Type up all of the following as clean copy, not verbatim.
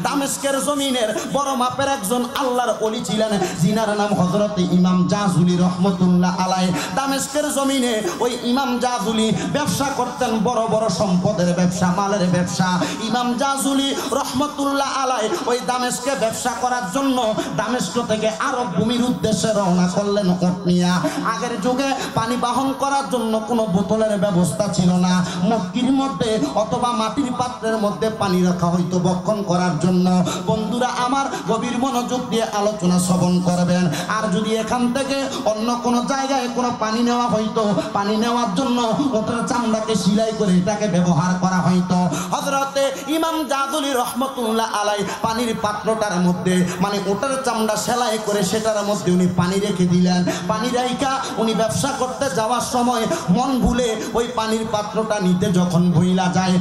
দামেস্কের জমিনের বড় মাপের একজন আল্লাহর ওলি ছিলেন, যিনার নাম হযরত ইমাম জাযুলি রহমতুল্লাহ আলাইহি। দামেস্কের জমিনে ওই ইমাম জাযুলি ব্যবসা করতেন, বড় বড় সম্পদের ব্যবসা, মালের ব্যবসা। ইমাম জাযুলি রহমতুল্লাহ আলাইহি ওই দামেস্কে ব্যবসা করার জন্য দামেস্ক থেকে আরব ভূমির উদ্দেশ্যে রওনা করলেন উট নিয়ে। আগের যুগে পানি বাহন করার জন্য কোনো বোতলের ব্যবস্থা ছিল না। মগ্গির মধ্যে অথবা মাটির পাত্রের মধ্যে পানি রাখা হইতো বক্ষণ করার জন্য। বন্ধুরা আমার, গভীর মনোযোগ দিয়ে আলোচনা শ্রবণ করবেন। আর যদি এখান থেকে অন্য কোনো জায়গায় কোনো পানি নেওয়া হইতো, পানি নেওয়ার জন্য ওটার চামড়াকে সিলাই করে এটাকে ব্যবহার করা হইতো। হযরতে ইমাম জাযুলি রহমতুল্লাহ আলাইহি পানির পাত্রটার মধ্যে মানে ওটার চামড়া সেলাই করে সেটার মধ্যে উনি পানি রেখে দিলেন। পানি রাইখা উনি ব্যবসা করতে যাওয়ার সময় মন ভুলে ওই পানির পাত্রটা নিতে যখন ভুইলা যায়,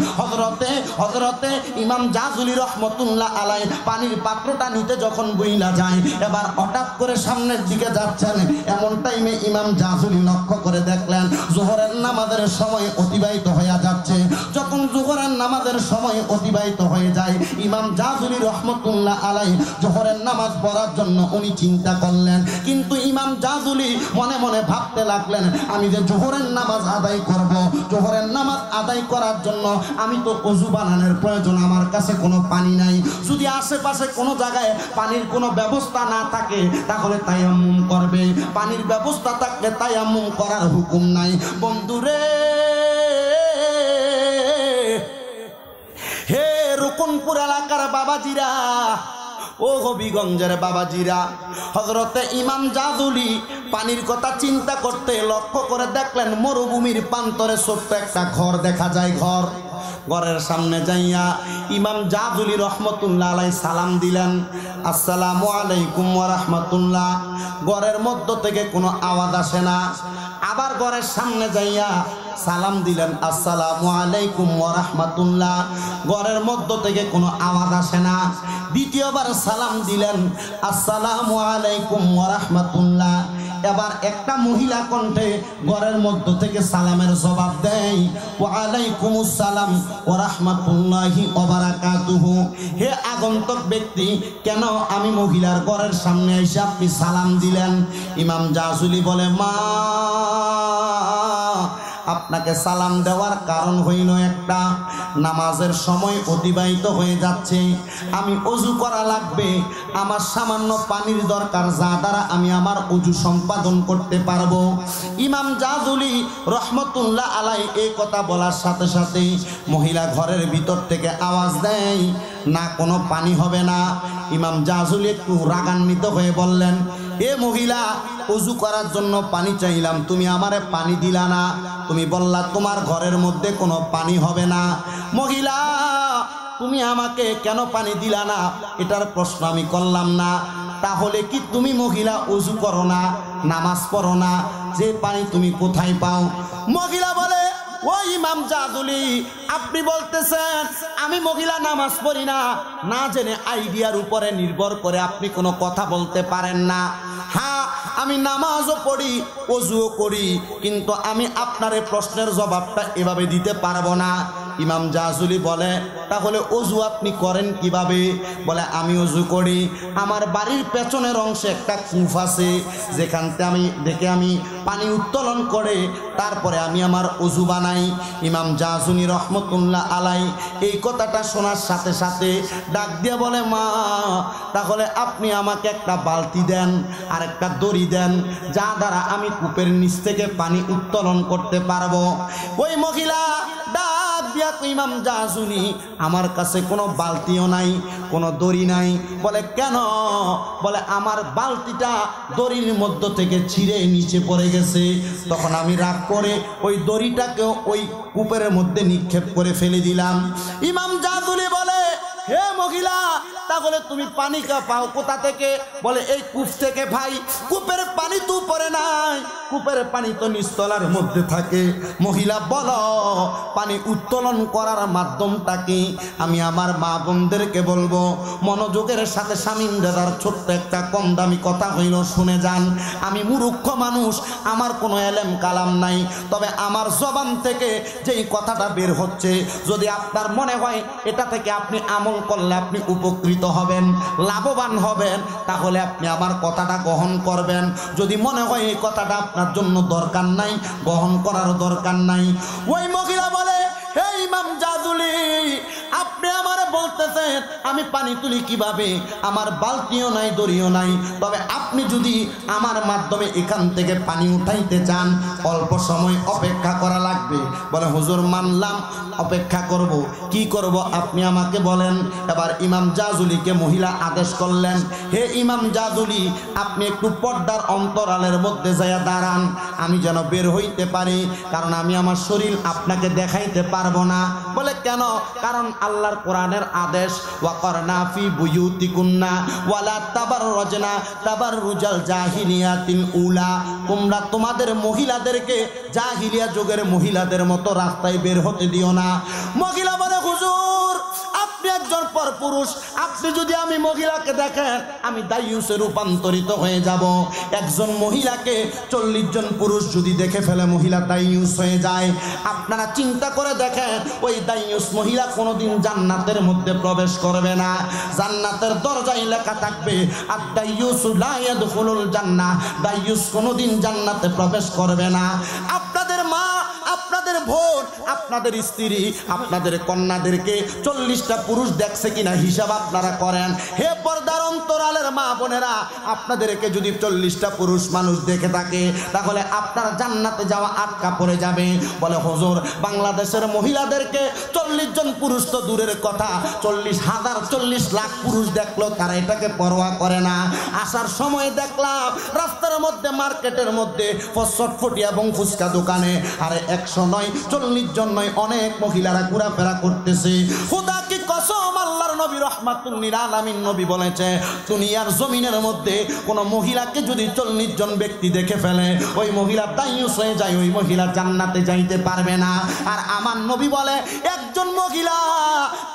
হযরতে ইমাম জাযুলি রহমতুল্লাহ আলাইহি পানির পাত্রটা নিতে যখন ভুইলা যায়, এবার হঠাৎ করে সামনের দিকে যাচ্ছেন, এমন টাইমে ইমাম জাযুলি লক্ষ্য করে দেখলেন যোহরের নামাজের সময় অতিবাহিত হয়ে যাচ্ছে। যখন যোহরের নামাজের সময় অতিবাহিত হয়ে যায়, ইমাম জাযুলি রহমতুল্লাহ আলাইহি যোহরের নামাজ পড়ার জন্য উনি চিন্তা করলেন। কিন্তু ইমাম জাযুলি মনে মনে ভাবতে লাগলেন, আমি যে যোহরের নামাজ আদায় করব, যোহরের নামাজ আদায় করার জন্য আমি তো ওযু বানানোর প্রয়োজন, আমার কাছে কোনো পানি নাই। যদি আশেপাশে কোনো জায়গায় পানির কোনো ব্যবস্থা না থাকে তাহলে তায়াম্মুম করবে, পানির ব্যবস্থা থাকলে তায়াম্মুম করার হুকুম নাই। বন্ধুরে, হে রুকনপুর এলাকার বাবাজিরা, ও হবিগঞ্জের বাবাজিরা, হযরতে ইমাম জাযুলি পানির কথা চিন্তা করতে লক্ষ্য করে দেখলেন মরুভূমির প্রান্তরে ছোট্ট একটা ঘর দেখা যায়। ঘরের সামনে যাইয়া ইমাম জাযুলি রহমতুল্লাহ আলাইহি সালাম দিলেন, আসসালামু আলাইকুম ওয়া রাহমাতুল্লাহ। ঘরের মধ্য থেকে কোনো আওয়াজ আসে না। আবার ঘরের সামনে যাইয়া সালাম দিলেন, আসসালামু আলাইকুম ওয়া রাহমাতুল্লাহ। ঘরের মধ্য থেকে কোনো আওয়াজ আসে না। দ্বিতীয়বার সালাম দিলেন, আসসালামু আলাইকুম ওয়া রাহমাতুল্লাহ। এবার একটা মহিলা কণ্ঠে ঘরের মধ্য থেকে সালামের জবাব দেয়, ওয়া আলাইকুমুস সালাম ওয়া রাহমাতুল্লাহি ওয়া বারাকাতুহু। হে আগন্তুক ব্যক্তি, কেন আমি মহিলার ঘরের সামনে এসে আপনি সালাম দিলেন? ইমাম জাযুলি বলে, মা, আপনাকে সালাম দেওয়ার কারণ হইল একটা, নামাজের সময় অতিবাহিত হয়ে যাচ্ছে, আমি ওযু করা লাগবে, আমার সামান্য পানির দরকার, যা দ্বারা আমি আমার ওযু সম্পাদন করতে পারবো। ইমাম জাযুলি রহমতুল্লাহ আলাইহি এই কথা বলার সাথে সাথে মহিলা ঘরের ভিতর থেকে আওয়াজ দেয়, না কোনো পানি হবে না। ইমাম জাযুলি একটু রাগান্বিত হয়ে বললেন, এ মহিলা, ওযু করার জন্য পানি চাইলাম, তুমি আমারে পানি দিলা না, তুমি বললা তোমার ঘরের মধ্যে কোনো পানি হবে না। মহিলা, তুমি আমাকে কেন পানি দিলা না এটার প্রশ্ন আমি করলাম না। তাহলে কি তুমি মহিলা ওযু করো না, নামাজ পড়ো না, যে পানি তুমি কোথায় পাও? মহিলা বলে, ও ইমাম জাযুলি, আপনি বলতেছেন আমি মহিলা নামাজ পড়ি না, না জেনে আইডিয়ার উপরে নির্ভর করে আপনি কোনো কথা বলতে পারেন না। হ্যাঁ, আমি নামাজও পড়ি, ওযুও করি, কিন্তু আমি আপনার এই প্রশ্নের জবাবটা এভাবে দিতে পারবো না। ইমাম জাযুলি বলে, তাহলে ওযু আপনি করেন কিভাবে? বলে, আমি ওযু করি, আমার বাড়ির পেছনের অংশে একটা কূপ আছে, যেখান থেকে আমি পানি উত্তোলন করে তারপরে আমি আমার ওযু বানাই। ইমাম জাযুলি রহমতুল্লাহ আলাইহি এই কথাটা শোনার সাথে সাথে ডাক দিয়ে বলে, মা, তাহলে আপনি আমাকে একটা বালতি দেন আর একটা দড়ি দেন, যা দ্বারা আমি কূপের নিচ থেকে পানি উত্তোলন করতে পারবো। ওই মহিলা ডাক দিয়া, ইমাম জাযুলি, আমার কাছে কোনো বালতিও নাই, কোনো দড়ি নাই। বলে, কেন? বলে, আমার বালতিটা দড়ির মধ্য থেকে ছিঁড়ে নিচে পড়ে গেছে। তখন আমি রাগ করে ওই দড়িটাকেও ওই কূপের মধ্যে নিক্ষেপ করে ফেলে দিলাম। ইমাম জাযুলি বলে, হে মহিলা, তাহলে তুমি পানি পাও কোথা থেকে? বলে, এই কূপ থেকে। ভাই, কূপের পানি তো উপরে নাই, কূপের পানি তো নিচতলার মধ্যে থাকে। মহিলা, বলো পানি উত্তোলন করার মাধ্যমটা কি? আমি আমার মা বোনদেরকে বলবো, মনোযোগের সাথে শামীম দাদার ছোট্ট একটা কম দামি কথা হইল শুনে যান। আমি মূর্খ মানুষ, আমার কোনো এলেম কালাম নাই, তবে আমার জবান থেকে যেই কথাটা বের হচ্ছে, যদি আপনার মনে হয় এটা থেকে আপনি আমল আমল করলে আপনি উপকৃত হবেন, লাভবান হবেন, তাহলে আপনি আমার কথাটা গ্রহণ করবেন। যদি মনে হয় এই কথাটা আপনার জন্য দরকার নাই, গ্রহণ করার দরকার নাই। ওই মহিলা বলে, হে ইমাম জাজুলি, আপনি আমারে বলতেছেন আমি পানি তুলি কিভাবে? আমার বালতিও নাই, দড়িও নাই। তবে আপনি যদি আমার মাধ্যমে এখান থেকে পানি উঠাইতে চান, অল্প সময় অপেক্ষা করা লাগবে। বলে, হুজুর মানলাম, অপেক্ষা করব। কি করব আপনি আমাকে বলেন। এবার ইমাম জাজুলিকে মহিলা আদেশ করলেন, হে ইমাম জাজুলি, আপনি একটু পর্দার অন্তরালের মধ্যে যাইয়া দাঁড়ান, আমি যেন বের হইতে পারি, কারণ আমি আমার শরীর আপনাকে দেখাইতে পারবো না। বলে, কেন? কারণ আল্লাহর কোরআনের আদেশ, ওয়াকরনা ফি বুয়ুতিকুন্না ওয়ালা তাবাররুজনা তাবাররুজাল জাহিলিয়াতিল উলা, তোমরা তোমাদের মহিলাদেরকে জাহিলিয়া যুগের মহিলাদের মতো রাস্তায় বের হতে দিও না। মহিলা বলে, হুজুর আপনি একজন পরপুরুষ, আপনি যদি আমি মহিলাকে দেখেন আমি দাইয়ুসে রূপান্তরিত হয়ে যাব। একজন মহিলাকে 40 জন পুরুষ যদি দেখে ফেলে মহিলা দাইয়ুস হয়ে যায়। আপনারা চিন্তা করে দেখেন, ওই দাইয়ুস মহিলা কোনোদিন জান্নাতের মধ্যে প্রবেশ করবে না। জান্নাতের দরজায় লেখা থাকবে আদ-দাইয়ুসু লা ইয়াদখুলুল জান্নাহ, দাইয়ুস কোনোদিন জান্নাতে প্রবেশ করবে না। আপনাদের মা, আপনাদের বোন, আপনাদের স্ত্রী, আপনাদের কন্যাদেরকে 40টা পুরুষ দেখছে কিনা হিসাব আপনারা করেন। হে পর্দার অন্তরালের মা বোনেরা, আপনাদেরকে যদি 40টা পুরুষ মানুষ দেখে থাকে, তাহলে আপনার জান্নাতে যাওয়া আটকা পড়ে যাবে। বলে, হুজুর বাংলাদেশের মহিলাদেরকে 40 জন পুরুষ তো দূরের কথা, 40,000 40 লাখ পুরুষ দেখলো, তারা এটাকে পরোয়া করে না। আসার সময় দেখলাম রাস্তার মধ্যে, মার্কেটের মধ্যে ফটফটি এবং ফুচকা দোকানে, আরে 100 নয়, 40 জন নয়, অনেক মহিলারা ঘোরাফেরা করতেছে। খোদা কি কসম, আল্লাহর নবী রাহমাতুল লিল আলামিন নবী বলেছে, দুনিয়ার জমিনের মধ্যে কোন মহিলাকে যদি 40 জন ব্যক্তি দেখে ফেলে, ওই মহিলা দাইয়ুস হয়ে যায়, ওই মহিলা জান্নাতে যাইতে পারবে না। আর আমার নবী বলে, একজন মহিলা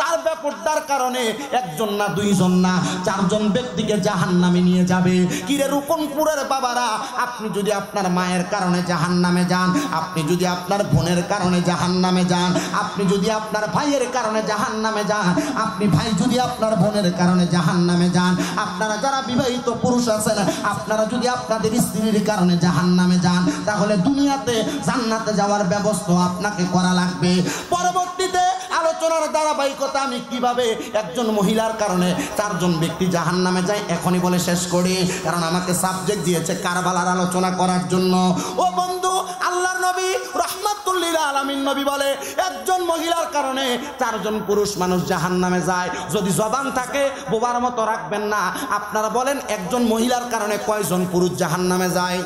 তার বেপরদার কারণে একজন না, 2 জন না, 4 জন ব্যক্তিকে জাহান্নামে নিয়ে যাবে। কিরে রুকনপুরের বাবারা, আপনি যদি আপনার মায়ের কারণে জাহান্নামে যান, আপনি যদি আপনার বোনের কারণে জাহান্নামে যান, আপনি যদি আপনার ভাইয়ের কারণে জাহান্নামে যান, আপনি ভাই যদি আপনার বোনের কারণে জাহান্নামে যান, আপনারা যারা বিবাহিত পুরুষ আছেন, আপনারা যদি আপনাদের স্ত্রীর কারণে জাহান্নামে যান, তাহলে দুনিয়াতে জান্নাতে যাওয়ার ব্যবস্থা আপনাকে করা লাগবে। পরবর্তীতে আলোচনার ধারাবাহিকতা আমি কিভাবে একজন মহিলার কারণে 4 জন ব্যক্তি জাহান্নামে যায় এখনই বলে শেষ করি, কারণ আমাকে সাবজেক্ট দিয়েছে কারবালার আলোচনা করার জন্য। ও বন্ধু, আল্লাহর নবী রাহমাতুল লিল আলামিন নবী বলে, একজন মহিলার কারণে 4 জন পুরুষ মানুষ জাহান্নামে যায়। যদি জবান থাকে বোবার মতো রাখবেন না। আপনারা বলেন, একজন মহিলার কারণে কয়জন পুরুষ জাহান্নামে যায়?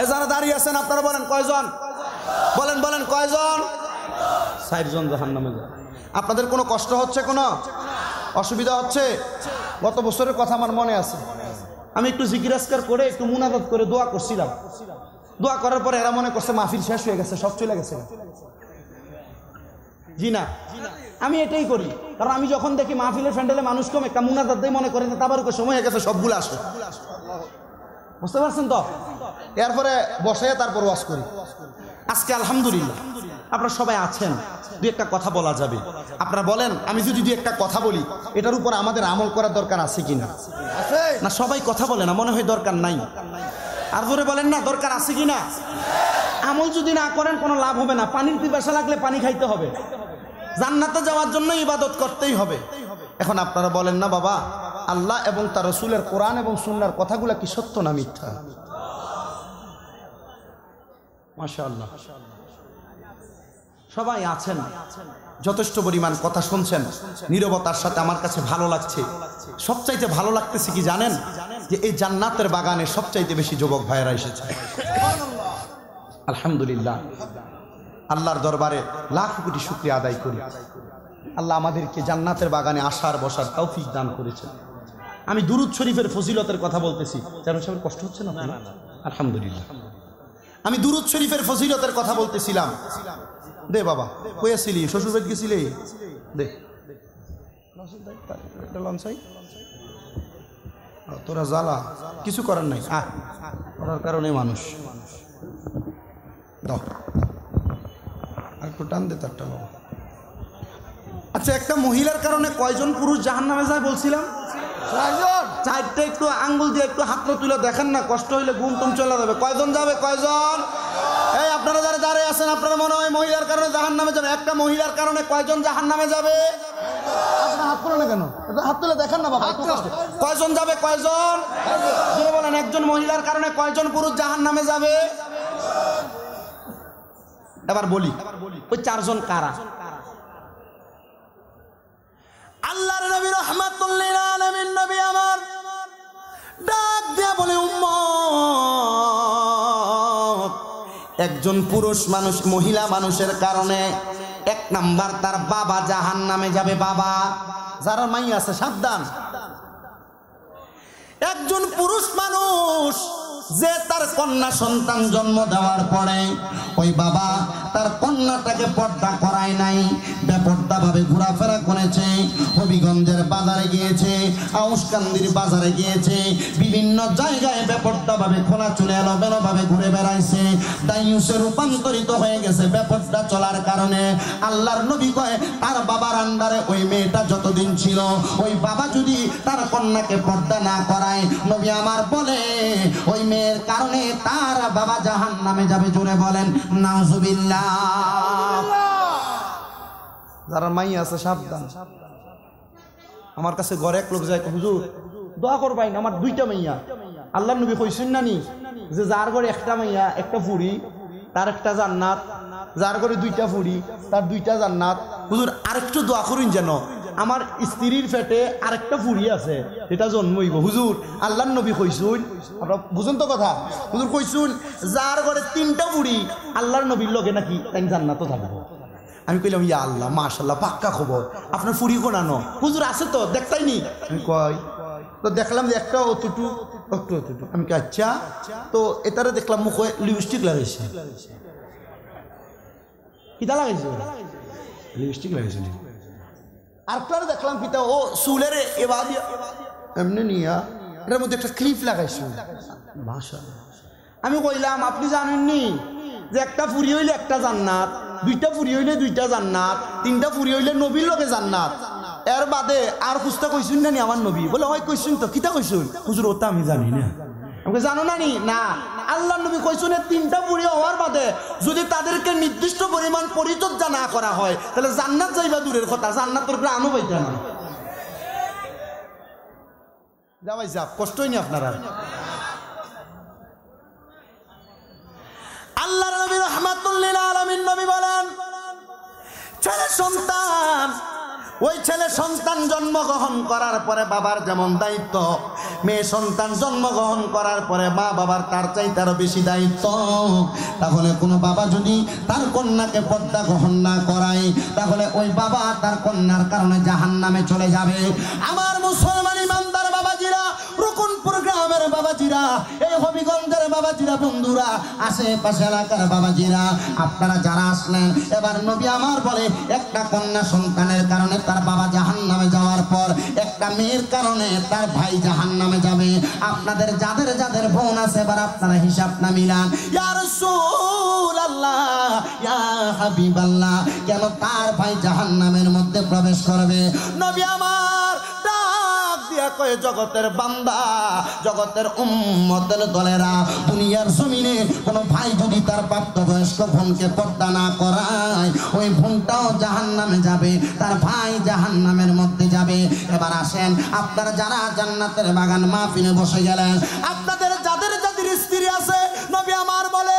এ যারা দাঁড়িয়ে আছেন আপনারা বলেন কয়জন? বলেন বলেন কয়জন? 4 জন জাহান্নামে যায়। আপনাদের কোনো কষ্ট হচ্ছে, কোনো অসুবিধা হচ্ছে? গত বছরের কথা আমার মনে আছে, আমি একটু জিকির আজকার করে একটু মুনাজাত করে দোয়া করছিলাম। দোয়া করার পরে এরা মনে করছে মাহফিল শেষ হয়ে গেছে, সব চলে গেছে। জি না, আমি এটাই করি, কারণ আমি যখন দেখি মাহফিলের ফ্যান্ডেলে মানুষ কম, একটা মুনাজাত দিয়ে মনে করেন তাবারুকের সময় হয়ে গেছে, সবগুলো আসে। বুঝতে পারছেন তো? এরপরে বসে তারপর ওয়াজ করি। আজকে আলহামদুলিল্লাহ আপনারা সবাই আছেন, 2-1টা কথা বলা যাবে। আপনারা বলেন, আমি যদি 2-1টা কথা বলি, এটার উপর আমাদের আমল করার দরকার আছে কিনা? না সবাই কথা বলে না, মনে হয় দরকার নাই। আর ধরে বলেন না, দরকার আছে কিনা? আমল যদি না করেন কোনো লাভ হবে না। পানির পিপাসা লাগলে পানি খাইতে হবে, জান্নাতে যাওয়ার জন্য ইবাদত করতেই হবে। এখন আপনারা বলেন না বাবা, আল্লাহ এবং তার রাসূলের কোরআন এবং সুন্নাহর কথাগুলো কি সত্য না মিথ্যা? মাশাআল্লাহ সবাই আছেন, যথেষ্ট পরিমাণ কথা শুনছেন নীরবতার সাথে। আমার কাছে ভালো লাগছে। সবচাইতে ভালো লাগতেছে কি জানেন? যে এই জান্নাতের বাগানে সবচাইতে বেশি যুবক ভাইয়েরা এসেছে। আলহামদুলিল্লাহ, আল্লাহর দরবারে লাখ কোটি শুকরিয়া আদায় করি। আল্লাহ আমাদেরকে জান্নাতের বাগানে আসার বসার তৌফিক দান করেছেন। আমি দুরূদ শরীফের ফজিলতের কথা বলতেছি, যেন সবার কষ্ট হচ্ছে না? আলহামদুলিল্লাহ, আমি দুরূদ শরীফের ফজিলতের কথা বলতেছিলাম। দে বাবা, কইয়াছিলি শ্বশুর বাড়ি গেছিলি? দে তোরা জ্বালা, কিছু করার নাই, করার কারণে মানুষ। দাও আর একটু টান দে তারটা বাবা। আচ্ছা, একটা মহিলার কারণে কয়জন পুরুষ জাহান্নামে যায় বলছিলাম? 4 জন। 4টে একটু আঙ্গুল দিয়ে একটু হাত তুলে দেখেন না, কষ্ট হইলে ঘুম টুম চলে যাবে। কয়জন যাবে? কয়জন? এই আপনারা যারা দাঁড়িয়ে আছেন, আপনারা মনে হয় মহিলার কারণে জাহান্নামে যাবে। একটা মহিলার কারণে কয়জন জাহান্নামে যাবে? আপনারা হাত তুলে না কেন? হাত তুলে দেখেন না বাবা, কয়জন যাবে? কয়জন বলেন? একজন মহিলার কারণে কয়জন পুরুষ জাহান্নামে যাবে? এবার বলি ওই 4 জন কারা? আল্লাহর নবী রাহমাতুল লিল আলামিন নবী আমার ডাক দিয়া বলে, উম্মত, একজন পুরুষ মানুষ মহিলা মানুষের কারণে 1 নাম্বার তার বাবা জাহান্নামে যাবে। বাবা যারা মাই আছে সাবধান। একজন পুরুষ মানুষ যে তার কন্যা সন্তান জন্ম দেওয়ার পরে ওই বাবা তার কন্যাটাকে পর্দা করায় নাই, বেপর্দা ভাবে ঘোরাফেরা করেছে, হবিগঞ্জের বাজারে গিয়েছে, আউসকান্দির বাজারে গিয়েছে, বিভিন্ন জায়গায় বেপর্দা ভাবে খোলা চলে এলোমেলো ভাবে ঘুরে বেড়াইছে, দায়ুসে রূপান্তরিত হয়ে গেছে বেপর্দা চলার কারণে। আল্লাহর নবী কয়, তার বাবার আন্ডারে ওই মেয়েটা যতদিন ছিল, ওই বাবা যদি তার কন্যাকে পর্দা না করায়, নবী আমার বলে ওই মেয়ের কারণে তার বাবা জাহান্নামে যাবে। জোরে বলেন নাউজুবিল্লাহ। যারা মাই আছে সাবধান। আমার কাছে ঘরে এক লোক যায়, হুজুর দোয়া করবেন, আমার 2টা মাইয়া। আল্লাহর নবী কইছেন না নি যে যার ঘরে একটা মাইয়া একটা ফুড়ি তার একটা জান্নাত, যার ঘরে 2টা ফুড়ি তার 2টা জান্নাত। হুজুর আরেকটু দোয়া করুন যেন আমার স্ত্রীর পেটে আরেকটা ফুড়ি আছে, এটা জন্মইব। হুজুর আল্লাহর নবী কইছুন, আপনারা বুঝুন তো কথা, হুজুর কইছুন যার ঘরে 3টা ফুড়ি আল্লাহর নবীর লগে নাকি তাই জান্নাতও থাকবো। আমি কইলাম, ইয়া আল্লাহ, মাশাআল্লাহ, পাক্কা খবর। আপনার ফুড়ি কোনানো? হুজুর আছে তো, দেখতাইনি। আমি কই তো দেখলাম যে একটা অতটু একটু অতটু। আমি কি আচ্ছা, তো এটারে দেখলাম মুখে লিপস্টিক লাগাইছে। কিটা লাগাইছে? লিপস্টিক লাগাইছে। আরেকটারে দেখলাম কিটা, ও চুলের এবার এমনি নিয়া এটার মধ্যে একটা ক্লিপ লাগাইছে। মাশাআল্লাহ। আমি কইলাম, আপনি জানেননি যে একটা ফুরি হইলে একটা জান্নাত, 2টা ফুরি হইলে 2টা জান্নাত, 3টা ফুরি হইলে নবীর লগে জান্নাত, এর বাদে আর খুঁজতে কইছুন না নি আমার নবী? বলে হয় কইছুন তো। কিতা কইছুন? হুজুর ওটা আমি জানি না। আমাকে জানো না নি? না, আল্লাহ নবী কইছুন 3টা ফুরি হওয়ার বাদে যদি তাদেরকে নির্দিষ্ট পরিমাণ পরিচর্যা না করা হয়, তাহলে জান্নাত যাইবা দূরের কথা, জান্নাতের প্রাণও পাইতে না। যাবাই যাব, কষ্টই নি আপনারা। আল্লাহর নবী রাহমাতুল লিল আলামিন নবী বলেন, ছেলে সন্তান, ওই ছেলে সন্তান জন্মগ্রহণ করার পরে বাবার যেমন দায়িত্ব, মেয়ে সন্তান জন্মগ্রহণ করার পরে মা বাবার তার চাইতে আরো বেশি দায়িত্ব। তাহলে কোনো বাবা যদি তার কন্যাকে পর্দা গ্রহণ না করায়, তাহলে ওই বাবা তার কন্যার কারণে জাহান্নামে চলে যাবে। আমার মুসলমান ইমানদার বাবাজিরা, রুকুনপুর গ্রামের বাবাজিরা, এই হবিগঞ্জের বাবাজিরা, বন্ধুরা, আশেপাশে এলাকার বাবাজিরা, আপনারা যারা আসলেন, এবার নবী আমার বলে, একটা কন্যা সন্তানের কারণে তার বাবা জাহান্নামে যাওয়ার পর একটা মেয়ের কারণে তার ভাই জাহান্নামে যাবে। আপনাদের যাদের যাদের বোন আছে, এবার আপনারা হিসাব না মিলান। ইয়া রাসূলুল্লাহ, ইয়া হাবিবাল্লাহ, কেন তার ভাই জাহান্নামের মধ্যে প্রবেশ করবে? নবী আমার ডাক দিয়া কয়ে, জগতের বান্দা, জগতের উম্মতের দলেরা, দুনিয়ার জমিনে কোনো ভাই যদি তার প্রাপ্তবয়স্ক বোনকে পর্দা না করায়, ওই বোনটাও জাহান্নামে যাবে, তার ভাই জাহান্নামের মধ্যে যাবে। এবার আসেন, আপনারা যারা জান্নাতের বাগান মাহফিলে বসে গেলেন, আপনাদের যাদের যাদের স্ত্রী আছে, নবী আমার বলে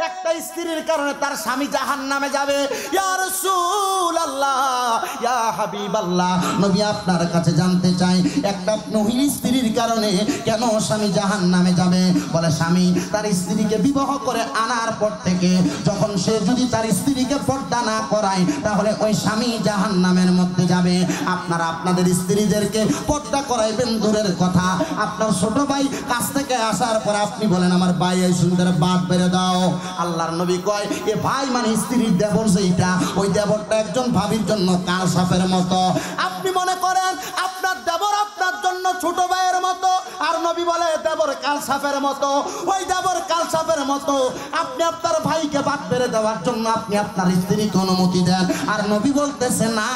একটা স্ত্রীর কারণে তার স্বামী জাহান্নামে যাবে। ইয়া রাসূলুল্লাহ, ইয়া হাবিবাল্লাহ, নবী আপনার কাছে জানতে চাই, একটা মহিলা স্ত্রীর কারণে কেন স্বামী জাহান্নামে যাবে? বলে, স্বামী তার স্ত্রীকে বিবাহ করে আনার পর থেকে যখন সে যদি তার স্ত্রীকে পর্দা না করায়, তাহলে ওই স্বামী জাহান্নামের মধ্যে যাবে। আপনারা আপনাদের স্ত্রীদেরকে পর্দা করাইবেন দূরের কথা, আপনার ছোট ভাই কাছ থেকে আসার পর আপনি বলেন, আমার ভাই এই সুন্দর বাদ বেড়ে দাও। আল্লাহর নবী কয়, এ ভাই মানে স্ত্রীর দেবর যেটা, ওই দেবরটা একজন ভাবির জন্য কাল সাপের মতো। আপনি মনে করেন আপনার দেবর আপনার জন্য ছোট ভাইয়ের মতো, আর নবী নবী বলে দেবর কালসাপের মতো, ওই দেবর কালসাপের মতো আপনি আপনার ভাইকে বাদ বেড়ে দেওয়ার জন্য আপনি আপনার স্ত্রীকে অনুমতি দেন, আর নবী বলতেছে না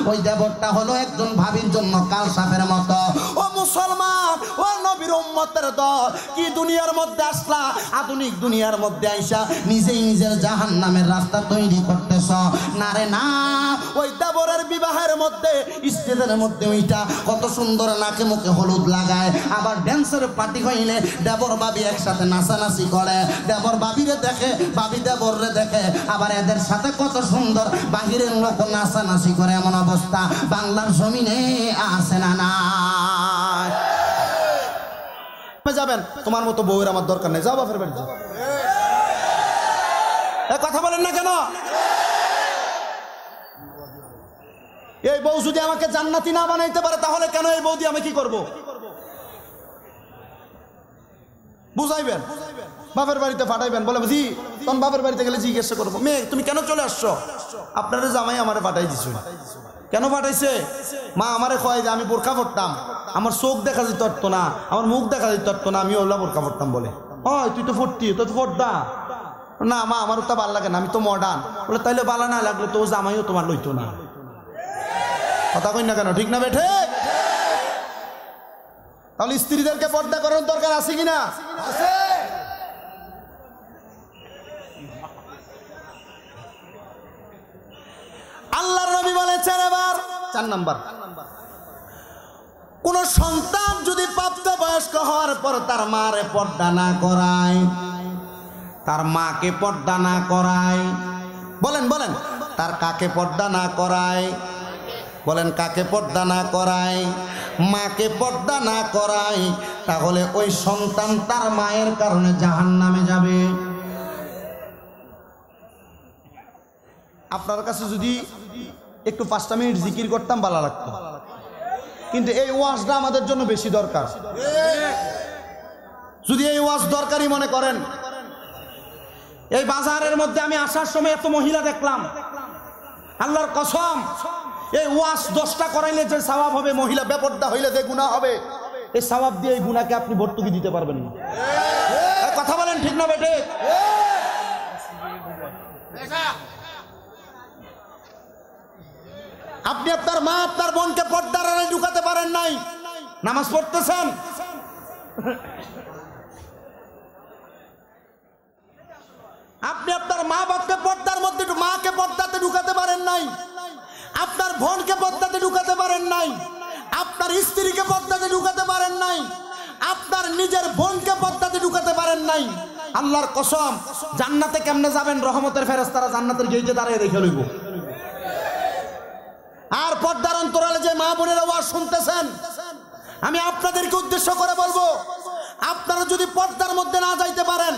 ওই দেবরটা হলো একজন ভাবির জন্য কালসাপের মতো। ও মুসলমান, ও নবীর উম্মতের দল, কি দুনিয়ার মধ্যে আসলা, আধুনিক দুনিয়ার মধ্যে আইসা নিজেই নিজের জাহান্নামের রাস্তা তৈরি করতেছ। না রে না, ওই দেবরের বিবাহের মধ্যে স্ত্রীদের মধ্যে ওইটা কত সুন্দর নাকে মুখে হলুদ লাগায়, আবার ড্যান্সের পার্টি হইলে দেবর বাবি একসাথে নাচানাচি করে, দেবর বাবিরে দেখে, বাবি দেবররে দেখে, আবার এদের সাথে কত সুন্দর বাহিরের লোক নাচানাচি করে। এমন অবস্থা বাংলার জমিনে আছে না না? যাবেন তোমার মতো বউয়ের আমার দরকার নেই, যাও বাপের বাড়ি যাও। কথা বলেন না কেন? এই বউ যদি আমাকে জান্নাতি না বানাইতে পারে তাহলে কেন এই বউ দিয়ে আমি কি করব? বুঝাইবেন, বাপের বাড়িতে পাঠাইবেন, বলে জি তখন বাপের বাড়িতে গেলে জিজ্ঞাসা করবো, মেয়ে তুমি কেন চলে আসছো? আপনারা জামাই আমারে পাঠাই দিছো। কেন পাঠাইছে? মা আমারে কয় যে আমি বোরকা পড়তাম, আমার চোখ দেখা যেত পারতো না, আমার মুখ দেখা যেত পারতো না, আমি ওলা বোরকা পড়তাম বলে। হয় তুই তো ফোরতি, তো ফোরদা না মা, আমারও তা ভালো লাগে না, আমি তো মডার্ন। বলে তাইলে ভালো না লাগলে তো জামাইও তোমার লইতো না। কথা কই না কেন? ঠিক না বেঠে? তাহলে স্ত্রীদেরকে পর্দা করার দরকার আছে কিনা? আছে। আল্লাহর নবী বলেছেন এবার 4 নাম্বার, কোন সন্তান যদি প্রাপ্তবয়স্ক হওয়ার পর তার মারে পর্দা না করায়, তার মাকে পর্দা না করায়, বলেন বলেন তার কাকে পর্দা না করায়, বলেন কাকে পর্দা না করায়, মাকে পর্দা না করায়, তাহলে ওই সন্তান তার মায়ের কারণে জাহান্নামে যাবে। আপনার কাছে যদি একটু 5টা মিনিট জিকির করতাম ভালো লাগতো, কিন্তু এই ওয়াজটা আমাদের জন্য বেশি দরকার। যদি এই ওয়াজ দরকারি মনে করেন, এই বাজারের মধ্যে আমি আসার সময় এত মহিলা দেখলাম, আল্লাহর কসম এই ওয়াজ 10টা করাইলে যে সওয়াব হবে, মহিলা বেপর্দা হইলে যে গুনাহ হবে, এই সওয়াব দিয়ে এই গুনাহকে আপনি ভর্তুকি দিতে পারবেন না। কথা বলেন ঠিক না বেটে? আপনি আপনার মা আপনার বোনকে পর্দার আড়ালে ঢুকাতে পারেন নাই, নামাজ পড়তেছেন, আপনি আপনার মা বাপকে পর্দার মধ্যে, মাকে পর্দাতে ঢুকাতে পারেন নাই, আপনার বোনকে পর্দাতে ঢুকাতে পারেন নাই, আপনার স্ত্রীকে পর্দাতে ঢুকাতে পারেন নাই, আপনার নিজের বোনকে পর্দাতে ঢুকাতে পারেন নাই। আল্লাহর কসম, জান্নাতে কেমনে যাবেন? রহমতের ফেরেশতারা জান্নাতের গেটে দাঁড়িয়ে রেখে লইব। আর পর্দার অন্তরালে যে মা বোনেরা ওয়াজ শুনতেছেন, আমি আপনাদেরকে উদ্দেশ্য করে বলবো, আপনারা যদি পর্দার মধ্যে না যাইতে পারেন,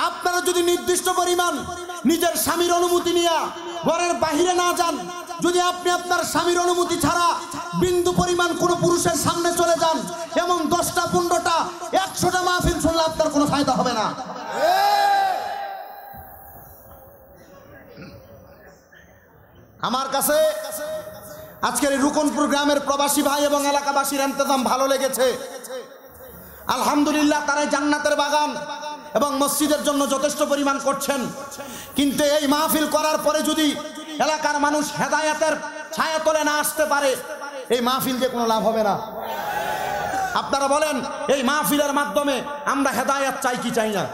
আপনারা যদি নির্দিষ্ট পরিমাণ নিজের স্বামীর অনুমতি নিয়ে ঘরের বাহিরে না যান, যদি আপনি আপনার স্বামীর অনুমতি ছাড়া বিন্দু পরিমাণ কোনো পুরুষের সামনে চলে যান, এমন 10টা 15টা 100টা মাহফিল শুনলে আপনার কোনো ফায়দা হবে না। আমার কাছে আজকের এই রুকনপুর গ্রামের প্রবাসী ভাই এবং এলাকাবাসীর ইন্তজাম ভালো লেগেছে। আলহামদুলিল্লাহ, তারাই জান্নাতের বাগান এবং মসজিদের জন্য যথেষ্ট পরিমাণ করছেন। কিন্তু এই মাহফিল করার পরে যদি এলাকার মানুষ হেদায়েতের ছায়াতলে না আসতে পারে, এই মাহফিল দিয়ে কোনো লাভ হবে না। আপনারা বলেন, এই মাহফিলের মাধ্যমে আমরা হেদায়েত চাই কি চাই না?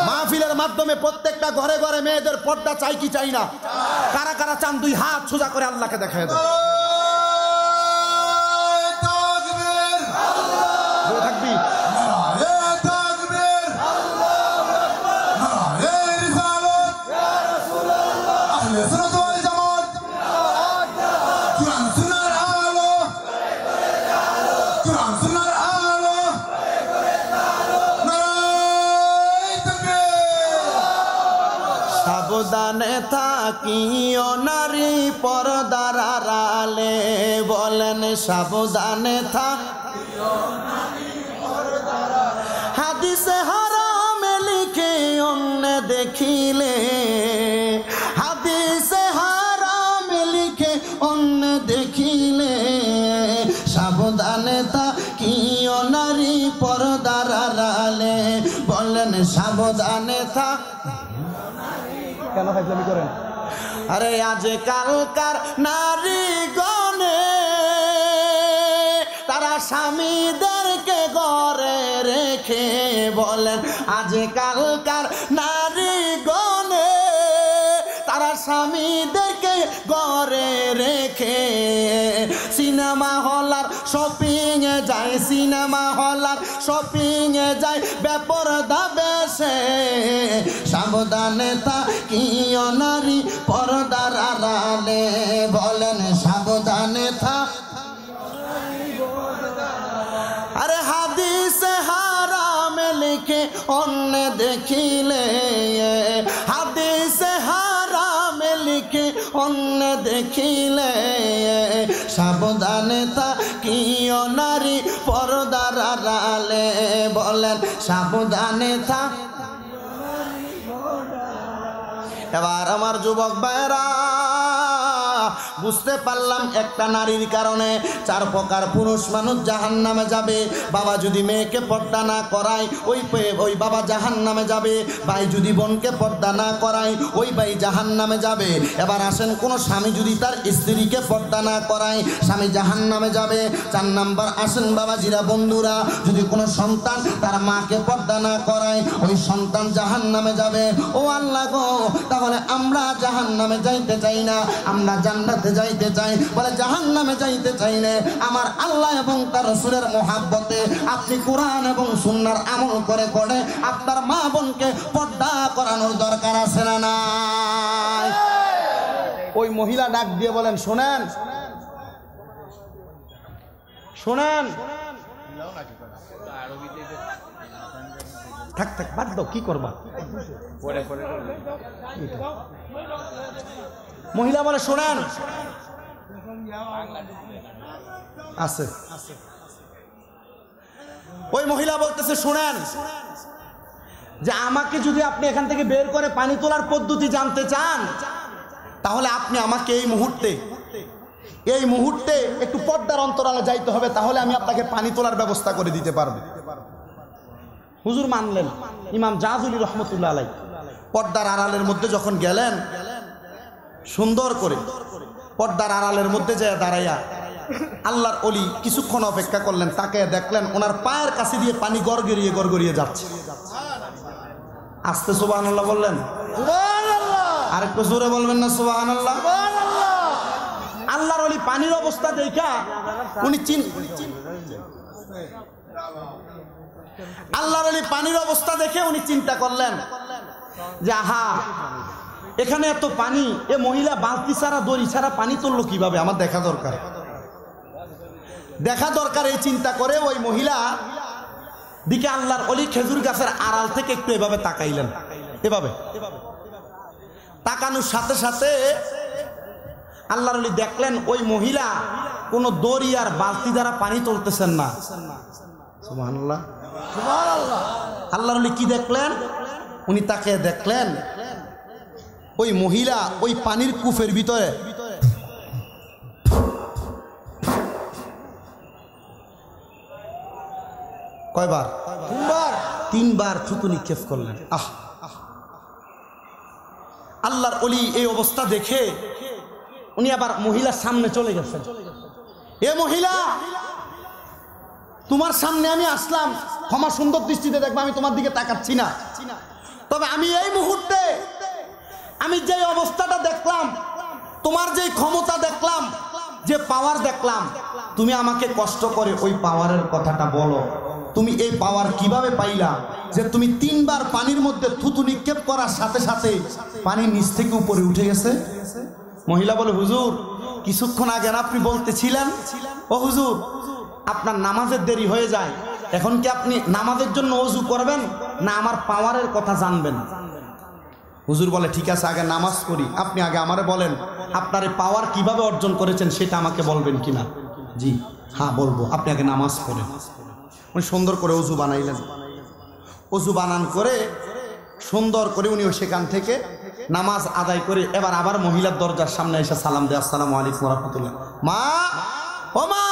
মাহফিলের মাধ্যমে প্রত্যেকটা ঘরে ঘরে মেয়েদের পর্দা চাই কি চাই না? কারা কারা চান 2 হাত সোজা করে আল্লাহকে দেখায় দেন। থাকবি সাবধানে থাকিও নারী পর্দার আড়ালে, বলেন সাবধানে থাকিও নারী পর্দার আড়ালে। হাদিসে হারামে লিখে অন্য দেখিলে, হাদিসে হারামে লিখে অন্য দেখিলে, সাবধানে থাকিও নারী সাবধানে থাক। কেন ফাইজলামি করেন? আরে আজকালকার নারীগণে তারা স্বামীদেরকে ঘরে রেখে বলেন, আজকালকার নারীগণে তারা স্বামীদেরকে ঘরে রেখে সিনেমা হলার শপিং এ যায়, সিনেমা হলার শপিং এ যায় বেপরদা বেশে। সাবধানে থাকিও নারী পর্দার আড়ালে, বলেন সাবধানে থাক। আরে হাদিসে হারামে লিখে অন্য দেখিলে, হাদিসে হারামে লিখে অন্য দেখিলে, সাবধানে থাকিও নারী পর্দার আড়ালে, বলেন সাবধানে থাক। এবার আমার যুবক ভাইরা বুঝতে পারলাম একটা নারীর কারণে 4 প্রকার পুরুষ মানুষ জাহান্নামে যাবে। বাবা যদি মেয়েকে পর্দা না করায় ওই বাবা জাহান্নামে যাবে, ভাই যদি বোনকে পর্দা না করায় ওই ভাই জাহান্নামে যাবে। এবার আসেন, কোন স্বামী যদি তার স্ত্রীকে পর্দা না করায় স্বামী জাহান্নামে যাবে। 4 নাম্বার আসেন বাবাজিরা বন্ধুরা, যদি কোনো সন্তান তার মাকে পর্দা না করায় ওই সন্তান জাহান্নামে যাবে। ও আল্লাহ গো, তাহলে আমরা জাহান্নামে যাইতে চাই না, আমরা জান্নাতে যাইতে চাই। বলে জাহান্নামে যাইতে চাই না, আমার আল্লাহ এবং তার রাসূলের মহব্বতে আপনি কোরআন এবং সুন্নাহর আমল করে করে আপনার মা বোনকে পর্দা করানোর দরকার আছে না নাই? ওই মহিলা ডাক দিয়ে বলেন, শোনেন শোনেন, থাক থাক বাদ দাও, কি করবা? মহিলা বলে, শোনেন, আছে ওই মহিলা বলতেছে, শুনেন, যে আমাকে যদি আপনি এখান থেকে বের করে পানি তোলার পদ্ধতি জানতে চান, তাহলে আপনি আমাকে এই মুহূর্তে একটু পর্দার অন্তরালে যাইতে হবে, তাহলে আমি আপনাকে পানি তোলার ব্যবস্থা করে দিতে পারবো। হুজুর মানলেন। ইমাম জাযুলি রহমতুল্লাহ আলাইহি পর্দার আড়ালের মধ্যে যখন গেলেন, সুন্দর করে পর্দার আড়ালের মধ্যে যায় দাঁড়াইয়া আল্লাহর ওলি কিছুক্ষণ অপেক্ষা করলেন, তাকে দেখলেন ওনার পায়ের কাছে দিয়ে পানি গড়গড়িয়ে যাচ্ছে। আস্তে সুবহানাল্লাহ বললেন, আর একটু জোরে বলবেন না সুবহানাল্লাহ? আল্লাহর ওলি পানির অবস্থা দেখা আল্লাহর ওলি পানির অবস্থা দেখে উনি চিন্তা করলেন যে আহা, এখানে এত পানি, এ মহিলা বালতি ছাড়া দড়ি ছাড়া পানি তুললো কিভাবে, আমার দেখা দরকার। এই চিন্তা করে ওই মহিলা দিকে আল্লাহর ওলি খেজুর গাছের আড়াল থেকে একটু এভাবে তাকাইলেন। এভাবে তাকানোর সাথে সাথে আল্লাহর ওলি দেখলেন ওই মহিলা কোনো দড়ি আর বালতি দ্বারা পানি তুলতেছেন না। সুবহানাল্লাহ, সুবহানাল্লাহ। আল্লাহর ওলি কি দেখলেন? উনি তাকে দেখলেন ওই মহিলা ওই পানির কূপের ভিতরে কয়বার? 3বার থুতু নিক্ষেপ করলেন। আল্লাহর ওলি এই অবস্থা দেখে উনি আবার মহিলার সামনে চলে গেছেন। এ মহিলা, তোমার সামনে আমি আসলাম, ক্ষমা সুন্দর দৃষ্টিতে দেখবো, আমি তোমার দিকে তাকাচ্ছি না, তবে আমি এই মুহূর্তে আমি যে অবস্থাটা দেখলাম, তোমার যে ক্ষমতা দেখলাম, যে পাওয়ার দেখলাম, তুমি আমাকে কষ্ট করে ওই পাওয়ারের কথাটা বলো। তুমি এই পাওয়ার কিভাবে পাইলা যে তুমি 3বার পানির মধ্যে থুতু নিক্ষেপ করার সাথে সাথে পানি নিচ থেকে উপরে উঠে গেছে? মহিলা বলে, হুজুর কিছুক্ষণ আগে আপনি বলতেছিলেন, ও হুজুর আপনার নামাজের দেরি হয়ে যায়, এখন কি আপনি নামাজের জন্য ওযু করবেন না আমার পাওয়ারের কথা জানবেন? হুজুর বলে, ঠিক আছে আগে নামাজ পড়ি, আপনি আগে আমারে বলেন আপনার এই পাওয়ার কিভাবে অর্জন করেছেন সেটা আমাকে বলবেন কিনা। জি হ্যাঁ বলবো, আপনি আগে নামাজ পড়েন। উনি সুন্দর করে ওযু বানাইলেন। ওযু বানান করে সুন্দর করে উনি সেখান থেকে নামাজ আদায় করে এবার আবার মহিলার দরজার সামনে এসে সালাম দেয়, আসসালামু আলাইকুম ওয়া রাহমাতুল্লাহ। মা, ও মা,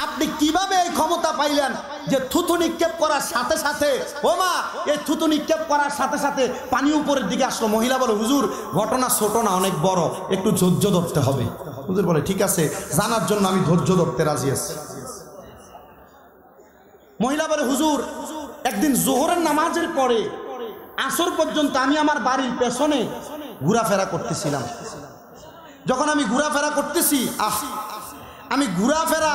আপনি কিভাবে এই ক্ষমতা পাইলেন? যে থুতু নিক্ষেপ করার সাথে সাথে, ও মা, এই থুতু নিক্ষেপ করার সাথে সাথে পানি উপরের দিকে আসলো। মহিলা বলে, হুজুর ঘটনা ছোট না, অনেক বড়, একটু ধৈর্য ধরতে হবে। হুজুর বলে, ঠিক আছে, জানার জন্য আমি ধৈর্য ধরতে রাজি আছি। মহিলা বলে, হুজুর একদিন জোহরের নামাজের পরে আসর পর্যন্ত আমি আমার বাড়ির পেছনে ঘোরাফেরা করতেছিলাম। যখন আমি ঘোরাফেরা করতেছি, আমি ঘোরাফেরা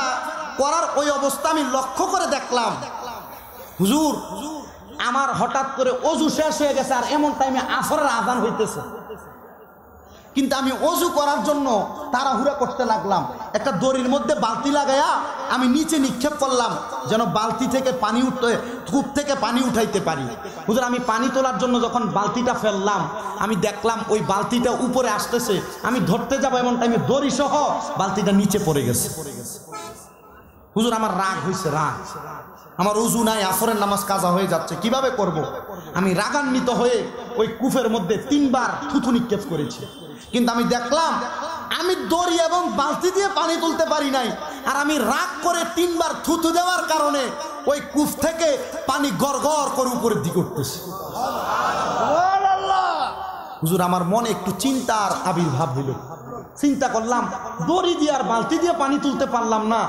করার ওই অবস্থা আমি লক্ষ্য করে দেখলাম, হুজুর আমার হঠাৎ করে অজু শেষ হয়ে গেছে, আর এমন টাইমে আসরের আযান হইতেছে। কিন্তু আমি অজু করার জন্য তাড়াহুড়া করতে লাগলাম। একটা দড়ির মধ্যে বালতি লাগাইয়া আমি নিচে নিক্ষেপ করলাম, যেন বালতি থেকে পানি উঠতে, কূপ থেকে পানি উঠাইতে পারি। হুজুর আমি পানি তোলার জন্য যখন বালতিটা ফেললাম, আমি দেখলাম ওই বালতিটা উপরে আসতেছে। আমি ধরতে যাবো, এমন টাইমে দড়ি সহ বালতিটা নিচে পড়ে গেছে। হুজুর আমার রাগ হয়েছে, রাগ, আমার উজু নাই, আসরের নামাজ কাজা হয়ে যাচ্ছে, কিভাবে করব। আমি রাগান্বিত হয়ে ওই কূপের মধ্যে 3 বার থুথু নিক্ষেপ করেছি। কিন্তু আমি দেখলাম আমি দড়ি এবং বালতি দিয়ে পানি তুলতে পারি নাই, আর আমি রাগ করে 3 বার থুথু দেওয়ার কারণে ওই কূপ থেকে পানি গড়গড় করে উপরের দিকে উঠতেছে। হুজুর আমার মনে একটু চিন্তার আবির্ভাব হইল। চিন্তা করলাম, দড়ি দিয়ে আর বালতি দিয়ে পানি তুলতে পারলাম না,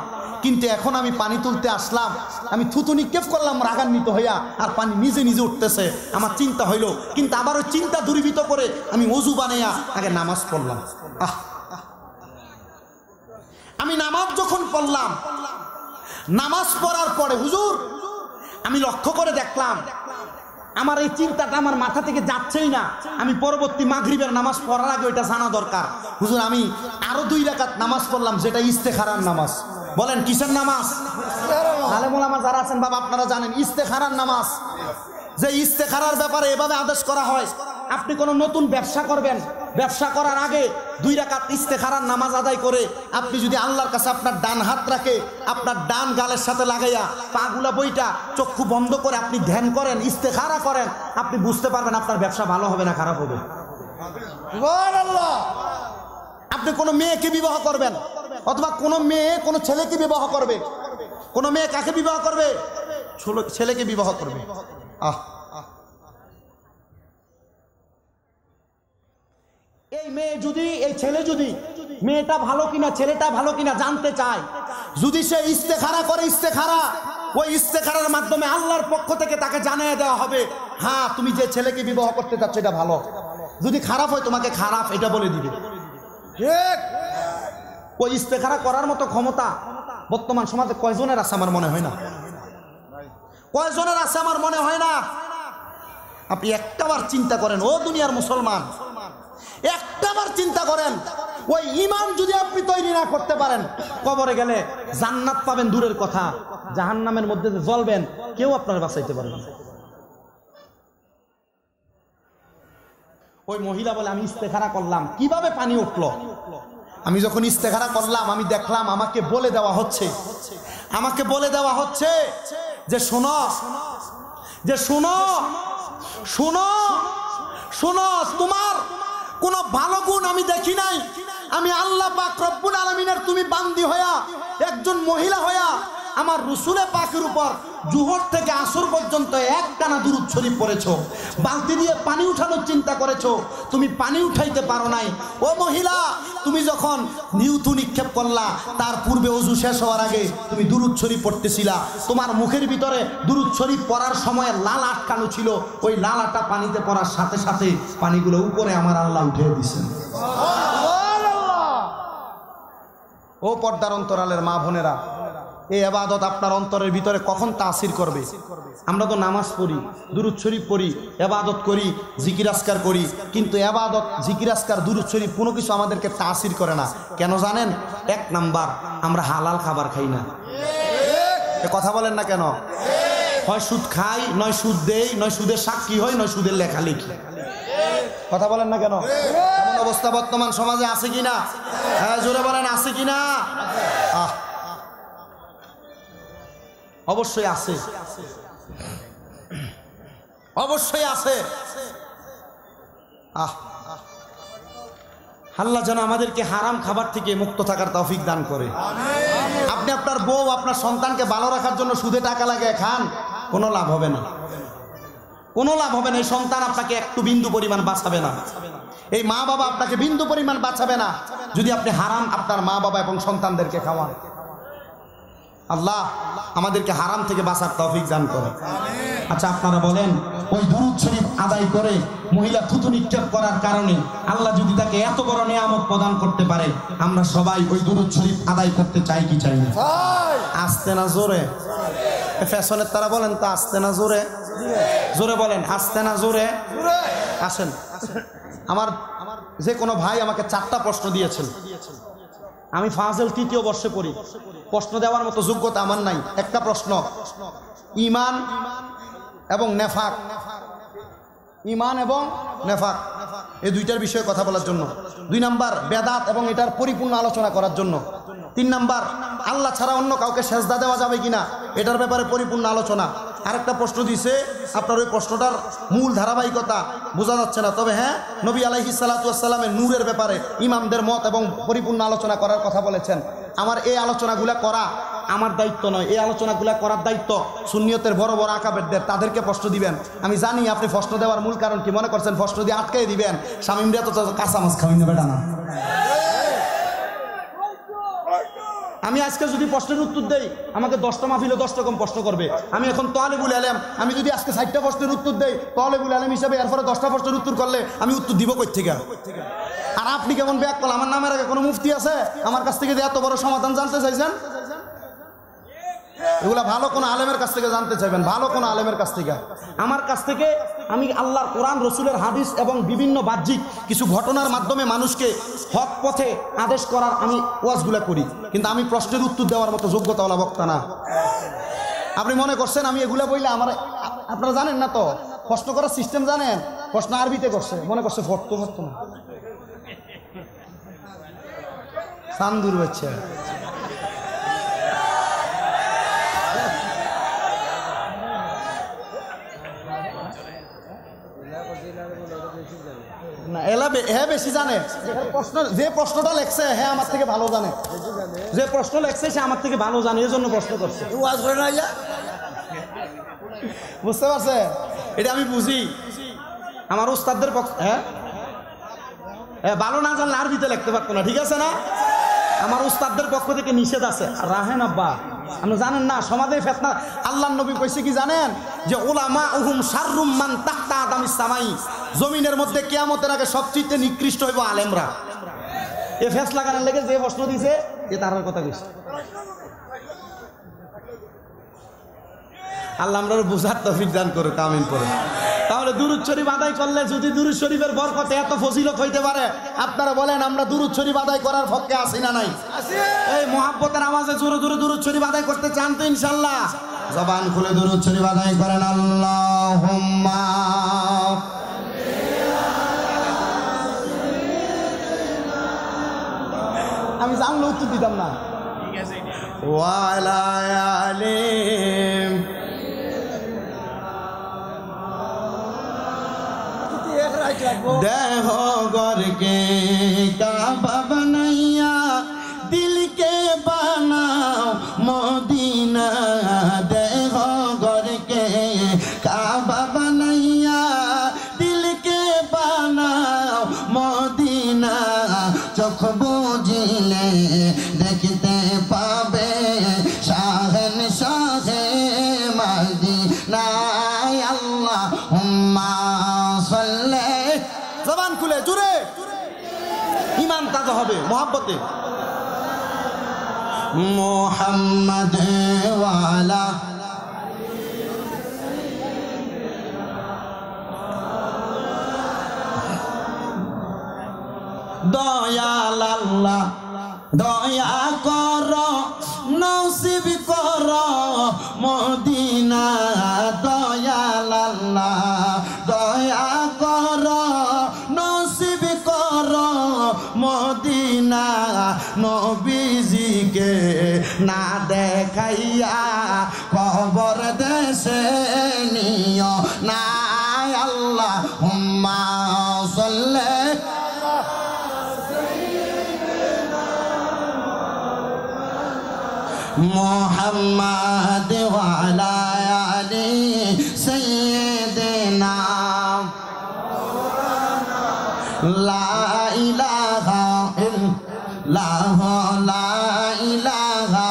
কিন্তু এখন আমি পানি তুলতে আসলাম, আমি থুতু নিক্ষেপ করলাম রাগান্বিত হইয়া, আর পানি নিজে নিজে উঠতেছে। আমার চিন্তা হইল, কিন্তু আবার ওই চিন্তা দূরীভূত করে আমি ওযু বানাইয়া আগে নামাজ পড়লাম। আমি নামাজ যখন পড়লাম, নামাজ পড়ার পরে হুজুর আমি লক্ষ্য করে দেখলাম আমার এই চিন্তাটা আমার মাথা থেকে যাচ্ছেই না। আমি পরবর্তী মাগরিবের নামাজ পড়ার আগে ওইটা জানা দরকার। হুজুর আমি আরো 2 রাকাত নামাজ পড়লাম, যেটা ইস্তেখারার নামাজ। বলেন কিসের নামাজ? আলেম ওলামা যারা আছেন বাবা আপনারা জানেন ইস্তেখারার নামাজ। যে ইস্তেখারার ব্যাপারে এভাবে আদেশ করা হয়, আপনি কোনো নতুন ব্যবসা করবেন, ব্যবসা করার আগে 2 রাকাত ইস্তেখারার নামাজ আদায় করে আপনি যদি আল্লাহর কাছে আপনার ডান হাত রাখে, আপনার ডান গালের সাথে লাগাইয়া পাগুলা বইটা চক্ষু বন্ধ করে আপনি ধ্যান করেন, ইস্তেখারা করেন, আপনি বুঝতে পারবেন আপনার ব্যবসা ভালো হবে না খারাপ হবে। আপনি কোনো মেয়েকে বিবাহ করবেন, অথবা কোনো মেয়ে কোনো ছেলেকে বিবাহ করবে, কোনো মেয়ে কাকে বিবাহ করবে? ছেলেকে বিবাহ করবে। এই মেয়ে যদি, এই ছেলে যদি মেয়েটা ভালো কিনা ছেলেটা ভালো কিনা জানতে চায়, যদি সে ইস্তেখারা করে, ইস্তেখারা, ওই ইস্তেখারার মাধ্যমে আল্লাহর পক্ষ থেকে তাকে জানিয়ে দেওয়া হবে, হ্যাঁ তুমি যে ছেলেকে বিবাহ করতে চাচ্ছ এটা ভালো, যদি খারাপ হয় তোমাকে খারাপ এটা বলে দিবে। ঠিক, ওই ইস্তেখারা করার মতো ক্ষমতা বর্তমান সমাজে কয়জনের আছে? আমার মনে হয় না। কয়জনের আছে? আমার মনে হয় না। আপনি একটাবার চিন্তা করেন, ও দুনিয়ার মুসলমান, একটাবার চিন্তা করেন, ওই ঈমান যদি আপনি তৈরি না করতে পারেন, কবরে গেলে জান্নাত পাবেন দূরের কথা, জাহান্নামের মধ্যে যে জ্বলবেন কেউ আপনার বাঁচাইতে পারবে না। ওই মহিলা বলে, আমি ইস্তেখারা করলাম, কিভাবে পানি উঠলো? আমি যখন ইস্তেখারা করলাম, আমি দেখলাম আমাকে বলে দেওয়া হচ্ছে, আমাকে বলে দেওয়া হচ্ছে যে শোনো, যে শোনো, শোনো, শোনো, তোমার কোন ভালো গুণ আমি দেখি নাই। আমি আল্লাহ পাক রব্বুল আলামিনের তুমি বান্দি হইয়া, একজন মহিলা হইয়া আমার রাসূলে পাকের উপর জোহর থেকে আসর পর্যন্ত একটানা দুরূদ শরীফ পড়েছো, বালতি দিয়ে পানি উঠানোর চিন্তা করেছো, তুমি পানি উঠাইতে পারো নাই। ও মহিলা, তুমি যখন নিউথু নিক্ষেপ করলা, তার পূর্বে ওযু শেষ হওয়ার আগে তুমি দুরূদ শরীফ পড়তেছিলা, তোমার মুখের ভিতরে দুরূদ শরীফ পড়ার সময় লাল আটকানো ছিল, ওই লালাটা পানিতে পড়ার সাথে সাথে পানিগুলো উপরে আমার আল্লাহ উঠিয়ে দিয়েছেন। ও পর্দার অন্তরালের মা বোনেরা, এই ইবাদত আপনার অন্তরের ভিতরে কখন তাসির করবে? আমরা তো নামাজ পড়ি, দুরূদ শরীফ পড়ি, ইবাদত করি, জিকির আজকার করি, কিন্তু ইবাদত, জিকির আজকার, দুরূদ শরীফ কোনো কিছু আমাদেরকে তাসির করে না। কেন জানেন? 1 নাম্বার, আমরা হালাল খাবার খাই না। এ কথা বলেন না কেন? হয় সুদ খাই, নয় সুদ দেই, নয় সুদের সাক্ষী হয়, নয় সুদের লেখালেখি। কথা বলেন না কেন? এমন অবস্থা বর্তমান সমাজে আছে কিনা? হ্যাঁ জোরে বলেন, আছে কিনা? অবশ্যই আছে, অবশ্যই আছে। আল্লাহ যেন আমাদেরকে হারাম খাবার থেকে মুক্ত থাকার তৌফিক দান করে। আপনি আপনার বউ আপনার সন্তানকে ভালো রাখার জন্য সুদে টাকা লাগিয়ে খান, কোনো লাভ হবে না, কোনো লাভ হবে না। এই সন্তান আপনাকে একটু বিন্দু পরিমাণ বাঁচাবে না, এই মা বাবা আপনাকে বিন্দু পরিমাণ বাঁচাবে না যদি আপনি হারাম আপনার মা বাবা এবং সন্তানদেরকে খাওয়ান। আল্লাহ আমাদেরকে হারাম থেকে বাঁচার তৌফিক দান করে। আচ্ছা আপনারা বলেন, ওই দুরূদ শরীফ আদায় করে মহিলা থুতু নিক্ষেপ করার কারণে আল্লাহ যদি তাকে এত বড় নিয়ামত প্রদান করতে পারে, আমরা সবাই ওই দুরূদ শরীফ আদায় করতে চাই কি চাই না? আস্তে না জোরে? ফ্যাশনের তারা বলেন তো, আস্তে না জোরে? জোরে বলেন, আস্তে না জোরে? আসেন, আমার যে কোনো ভাই আমাকে 4টা প্রশ্ন দিয়েছেন। আমি ফাজিল 3য় বর্ষে পড়ি, প্রশ্ন দেওয়ার মতো যোগ্যতা আমার নাই। একটা প্রশ্ন, ঈমান এবং নেফাক, ঈমান এবং নেফাক এই দুইটার বিষয়ে কথা বলার জন্য। 2 নাম্বার বেদাত এবং এটার পরিপূর্ণ আলোচনা করার জন্য। 3 নাম্বার আল্লাহ ছাড়া অন্য কাউকে সেজদা দেওয়া যাবে কিনা এটার ব্যাপারে পরিপূর্ণ আলোচনা। আরেকটা প্রশ্ন দিয়েছে, আপনার ওই প্রশ্নটার মূল ধারাবাহিকতা বোঝা যাচ্ছে না, তবে হ্যাঁ নবী আলাইহিস সালাতু ওয়াস সালামের নূরের ব্যাপারে ইমামদের মত এবং পরিপূর্ণ আলোচনা করার কথা বলেছেন। আমার এই আলোচনাগুলো করা আমার দায়িত্ব নয়, এই আলোচনাগুলো করার দায়িত্ব সুন্নিয়তের বড় বড় আকাবেরদের, তাদেরকে প্রশ্ন দিবেন। আমি জানি আপনি প্রশ্ন দেওয়ার মূল কারণ কি মনে করছেন, প্রশ্ন দিয়ে আটকাই দিবেন। শামিমরা তো কাঁচা মাছ খাওয়াই না বেটা না। আমি আজকে যদি প্রশ্নের উত্তর দেই, আমাকে 10টা মাহফিলে 10 রকম প্রশ্ন করবে। আমি এখন তালেবুল ইলম, আমি যদি আজকে 60টা প্রশ্নের উত্তর দেই তালেবুল ইলম হিসেবে, এরপরে 10টা প্রশ্নের উত্তর করলে আমি উত্তর দিব কই থেকে? আর আপনি কেমন ব্যাক করলেন? আমার নামের আগে কোনো মুফতি আছে আমার কাছ থেকে যে এত বড় সমাধান জানতে চাইছেন? এগুলা ভালো কোনো আলেমের কাছ থেকে জানতে চাইবেন, ভালো কোনো আলেমের কাছ থেকে। আমার কাছ থেকে আমি আল্লাহর কোরআন, রসুলের হাদিস এবং বিভিন্ন বাহ্যিক কিছু ঘটনার মাধ্যমে মানুষকে হক পথে আদেশ করার আমি ওয়াজগুলা করি, কিন্তু আমি প্রশ্নের উত্তর দেওয়ার মতো যোগ্যতাওয়ালা বক্তা না। আপনি মনে করছেন আমি এগুলা বললে আমার, আপনারা জানেন না তো প্রশ্ন করার সিস্টেম জানেন? প্রশ্ন আরবিতে করছে, মনে করছে ফটতো ফটতো না সান্দুর বাচ্চা। না এলা হ্যাঁ বেশি জানে। প্রশ্ন যে প্রশ্নটা লেখছে হ্যাঁ আমার থেকে ভালো জানে, যে প্রশ্ন লেখছে সে আমার থেকে ভালো জানে, এই জন্য প্রশ্ন করছে। বুঝতে পারছে? এটা আমি বুঝি। আমার উস্তাদদের পক্ষ হ্যাঁ ভালো না জানলে আরবিতে লিখতে পারতো না, ঠিক আছে না? আমার উস্তাদদের পক্ষ থেকে নিষেধ আছে। রাহেন আব্বা আপনি জানেন না সমাজে ফেতনা, আল্লাহর নবী কইছে কি জানেন? যে উলামা উহুম শাররুম মান তাহতা আদামিস সামাই, জমিনের মধ্যে কিয়ামতের আগে সবচেয়ে নিকৃষ্ট হইব আলেমরা। এ ফেসলা কারণ লেগে যে প্রশ্ন দিছে এ তার কথা কইছে। আল্লাহ আমরা বুঝার তৌফিক দান করুক, আমিন পড়ে। তাহলে দুরূদ শরীফ আদায় করলে যদি দুরূদ শরীফের বরকতে এত ফজিলত হইতে পারে, আপনারা বলেন আমরা দুরূদ শরীফ আদায় করার পক্ষে আছি না নাই? এই মুহাব্বতের আওয়াজে জোরে জোরে দুরূদ শরীফ আদায় করতে চান তো ইনশাআল্লাহ? জবান খুলে দুরূদ শরীফ আদায় করেন। আল্লাহুম্মা আমি জানলে উত্তর দিতাম না। ওয়ালা আলিম দেহ গরকে কাবা বানাইয়া দিলকে বানাও মদিনা, দেহ গরকে কাবা বানাইয়া দিলকে বানাও মদিনা, চোখ বুঝিলে দেখতে পাবে শাহেন শাহে মদিনা। আল্লাহুম্মা সাল্লি, জবান খুলে জুড়ে ঈমান তাজা হবে মুহাব্বতে। মুহাম্মদ ওয়ালা দয়াল আল্লাহ দয়া কর নসিব কর মদিনা, দয়াল আল্লাহ দয়া কর নসিব কর মদিনা, নবীজিকে না দেখাইয়া কবর দেশে নিও না। আল্লাহুম্মা সাল্লি মোহাম্মদ ওয়ালা আলি সাইয়্যিদিনা লা ইলাহা ইল্লাল্লাহ লা ইলাহা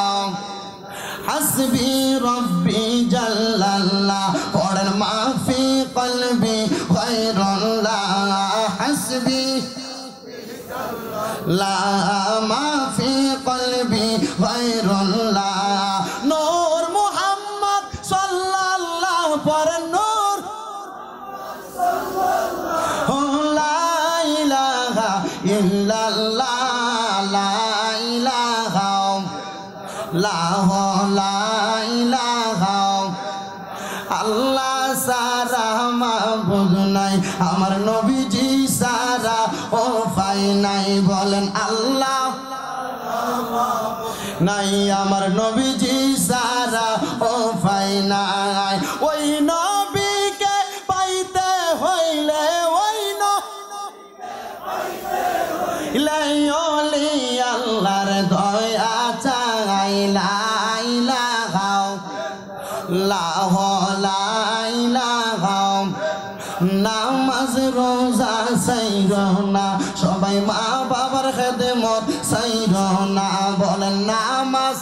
হাসবি রব্বি জাল্লাল্লাহ পড়েন মাফি কলবি গায়রুল্লাহ হাসবি লা মাফি কলবি গায়রুল্লাহ নূর মুহাম্মদ সাল্লাল্লাহু পড়েন নূর লা ইলাহা ইল্লাল্লাহ লা ইলাহা লা ইলাহা আল্লাহ সারা মাবুদ নাই আমার নবীজি সারা ও পাই নাই বলেন আল্লাহ নাই আমার নবীজি সারা ও পাই নাই ওই নবীকে পাইতে হইলে ওই নবী আল্লাহর দয়া চাই লা ইলাহা লা ইলাহা নামাজ রোজা সাইরো না সবাই মা বাবার খেদমত সাইরো না বলেন নামাজ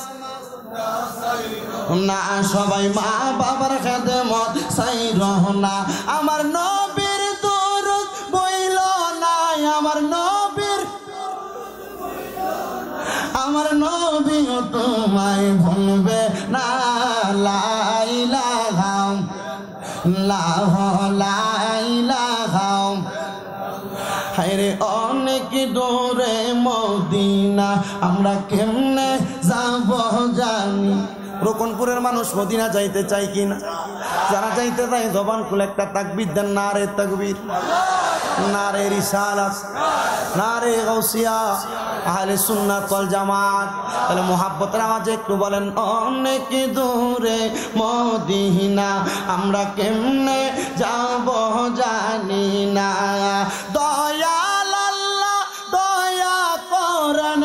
না সবাই মা বাবার খেদমত সাইরো না আমার নবীর দরুদ বইল না আমার নবীও তোমায় ভুলবে না লা ইলাহা লা ইলাহা হায়রে অনেক দূরে মদিনা আমরা কেমনে যাব জানি রোকনপুরের মানুষ মদিনা যাইতে চাই কিনা যারা যাইতে চায় জবান খুলে একটা তাকবীর দেন নারে তাকবীর নারে রিসালাত নারে গাউসিয়া আহলে সুন্নাত ওয়াল জামাত তাহলে মুহাব্বতের আওয়াজে একটু বলেন অনেক দূরে মদিনা আমরা কেমনে যাব জানি না দয়াল আল্লাহ দয়া করেন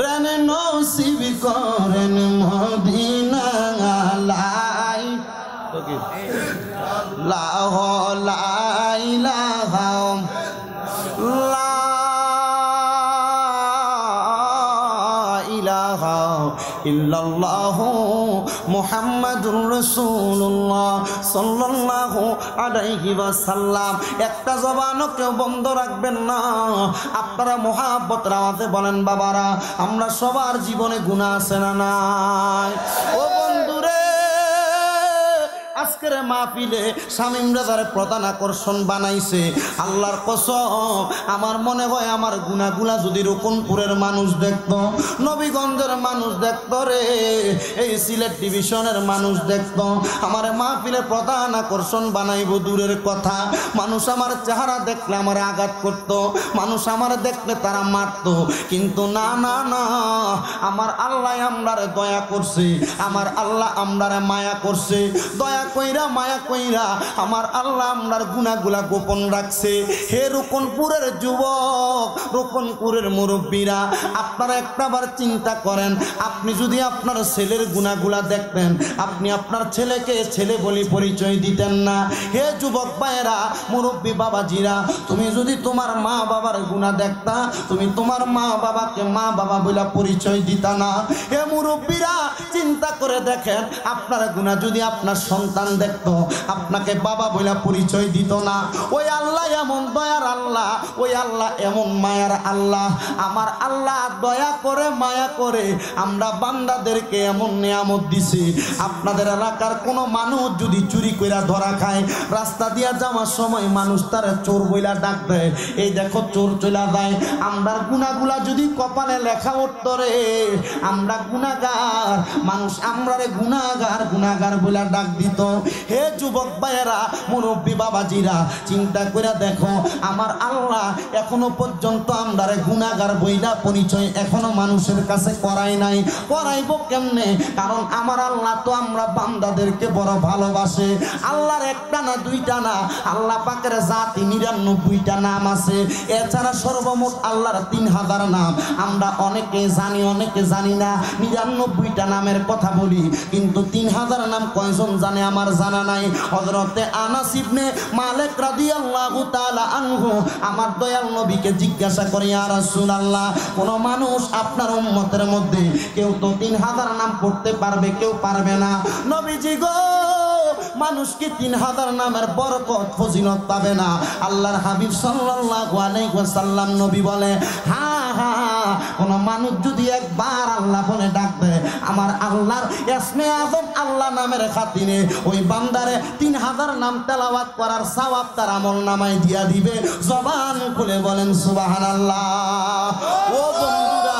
রেন নসিব করেন মদিনা লাই লা ইলাহা লা ইলাহা ইল্লাল্লাহ মুহাম্মাদুর রাসূলুল্লাহ সাল্লাল্লাহু আলাইহি ওয়াসাল্লাম একটা জবানও কেউ বন্ধ রাখবেন না আপনারা মুহাব্বতের আওয়াজে বলেন বাবারা আমরা সবার জীবনে গুনাহ আছে না নাই ও বন্ধুরে আজকের মাহফিলে শামীম রাজার প্রধান আকর্ষণ বানাইছে আল্লাহর কসম আমার মনে হয় আমার গুনাহগুলা যদি রোকনপুরের মানুষ দেখতো নবীগঞ্জের মানুষ দেখতো রে এই সিলেট ডিভিশনের মানুষ দেখতো আমার মাহফিলে প্রধান আকর্ষণ বানাইব দূরের কথা মানুষ আমার চেহারা দেখলে আমার আঘাত করতো মানুষ আমার দেখলে তারা মারতো কিন্তু না না না আমার আল্লাহ আমরারে দয়া করছে আমার আল্লাহ আমরারে মায়া করছে দয়া কইরা মায়া কইরা আমার আল্লাহ আমরার গুনাহগুলা গোপন রাখছে হে রোকনপুরের যুবক রোকনপুরের মুরব্বীরা আপনারা একটাবার চিন্তা করেন আপনি যদি আপনার ছেলের গুনাহগুলা দেখতেন আপনি আপনার ছেলেকে ছেলে বলে পরিচয় দিতেন না হে যুবক ভাইয়েরা মুরব্বী বাবাজিরা তুমি যদি তোমার মা বাবার গুনাহ দেখতা তুমি তোমার মা বাবাকে মা বাবা বলে পরিচয় দিতা না হে মুরব্বীরা চিন্তা করে দেখেন আপনার গুনাহ যদি আপনার সন্তান দেখতো আপনাকে বাবা বলে পরিচয় দিত না ওই আল্লাহ এমন দয়ার আল্লাহ ওই আল্লাহ এমন মায়ার আল্লাহ আমার আল্লাহ দয়া করে মায়া করে আমরা বান্দাদেরকে এমন নিয়ামত দিছি আপনাদের এলাকার কোনো মানুষ যদি চুরি কইরা ধরা খায় রাস্তা দিয়া যাওয়ার সময় মানুষ তার চোর বইলা ডাক দেয় এই দেখো চোর চলে যায় আমরা গুনাহগুলা যদি কপালে লেখা উঠতো রে আমরা গুনাহগার মানুষ আমরারে গুনাহগার বইলা ডাক দিত হে যুবক ভাইয়েরা মুরব্বী বাবাজিরা চিন্তা করে দেখো আমার আল্লাহ এখনো পর্যন্ত আমরারে গুনাহগার বইলা পরিচয় এখনো মানুষের কাছে করাই নাই। করাইবো কেমনে? কারণ আমার আল্লাহ তো আমরা বান্দাদেরকে বড় ভালোবাসে। আল্লাহর একটা না দুইটা না, আল্লাহ পাকের জাতি 99টা নাম আছে। এছাড়া সর্বমোট আল্লাহর 3000 নাম। আমরা অনেকে জানি অনেকে জানি না। 99টা নামের কথা বলি, কিন্তু 3000 নাম কয়জন জানে আমার জানা নাই। হযরতে আনাস ইবনে মালিক রাদিয়াল্লাহু তাআলা আনহু আমার দয়াল নবীকে জিজ্ঞাসা করে, ইয়া রাসূলুল্লাহ, কোন মানুষ আপনার উম্মতের মধ্যে কেউ তো 3000 নাম পড়তে পারবে, কেউ পারবে না। নবীজি গো, মানুষ কি 3000 নামের বরকত ফজিলত পাবে না? আল্লাহর হাবিব সাল্লাল্লাহু আলাইহি ওয়াসাল্লাম নবী বলে, হ্যাঁ হ্যাঁ, কোন মানুষ যদি একবার আল্লাহ বলে ডাক দেয়, আমার আল্লাহর ইসমে আযম আল্লাহ নামের খাতিরে ওই বান্দারে 3000 নাম তেলাওয়াত করার সওয়াব তার আমলনামায় দিয়া দিবে। জবান খুলে বলেন সুবহানাল্লাহ। ও বন্ধুরা,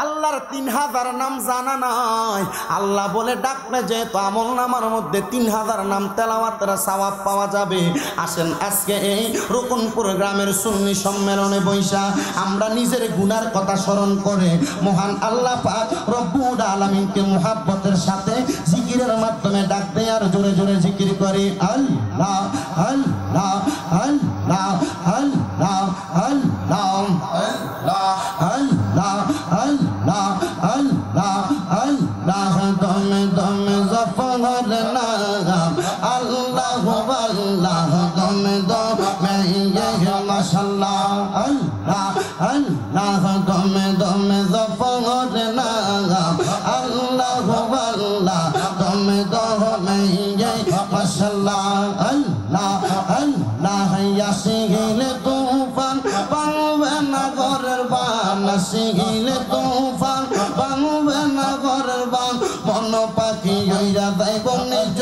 আল্লাহর 3000 নাম জানা নাই। আল্লাহ বলে ডাকলে যেহেতু আমল নামার মধ্যে 3000 নাম তেলাওয়াতের সওয়াব পাওয়া যাবে। আসেন আজকে এই রকনপুর গ্রামের সুন্নি সম্মেলনে বৈশা আমরা নিজের গুনার কথা স্মরণ করে মহান আল্লাহ পাক রব্বুল আলামিনকে মুহাব্বতের সাথে জিকিরের মাধ্যমে ডাক দেয় আর জোরে জোরে জিকির করি, আল্লাহ আল্লাহ আল্লাহ আল্লাহ আল্লাহ আল্লাহ আল্লাহ আল্লাহ আল্লাহ দমে দমে জফর নাম আল্লাহ আল্লাহ দমে দমে ইয়ে মাশাআল্লাহ আল্লাহ আল্লাহ দমে দমে জফর নাম আল্লাহ আল্লাহ দমে দমে ইয়ে মাশাআল্লাহ আল্লাহ আল্লাহ ইয়াসিলে তুফান পাবে না ঘরের বান, আসিলে তুফান পাবে না ঘরের বান, মন পাখি হইয়া যাইব নিজ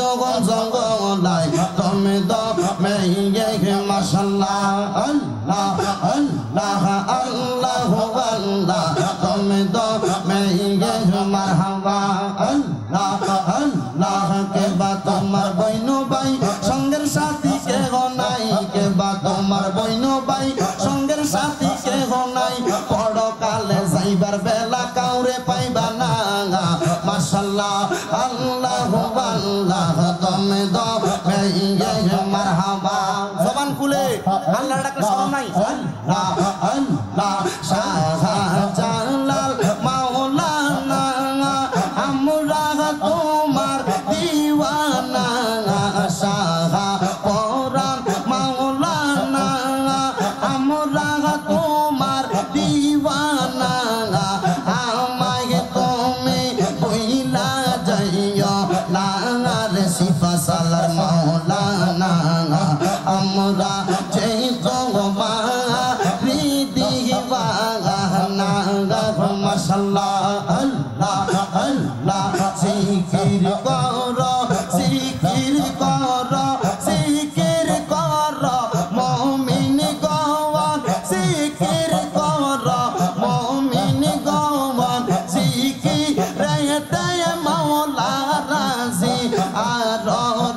জঙ্গলায় তুমি দমে ইয়ে মাশাআল্লাহ আল্লাহ আল্লাহ আল্লাহ আল্লাহ তুমি দমে ইয়ে মারহাবা আল্লাহ আল্লাহ। কে বা তোমার বইনু ভাই সঙ্গের সাথী কে নাই, কে বা তোমার বইনু ভাই সঙ্গের সাথী কে নাই, পরকালে যাইবার বেলা কাউরে পাইবা না মাশাআল্লাহ আল্লাহ আল্লাহ তুমি দমে ইয়ে মারহাবা। জবান খুলে আল্লাহ ডাকলে শরম নাই। আল্লাহ আল্লাহ শাহজালাল মাওলানা আমরা তোমার দিওয়ানা, শাহ পরান মাওলানা আমরা তোমার দিওয়ানা, আমায় তুমি বইলা যাইও না রে সিফা সালার মাওলানা, আমরা যেই তোমারি দিওয়ানা মাশাআল্লাহ আল্লাহ আল্লাহ। জিকির করো জিকির করো জিকির করো মুমিন গওয়ান, জিকির করো মুমিন গওয়ান, জিকিরেতে মাওলা রাজি আর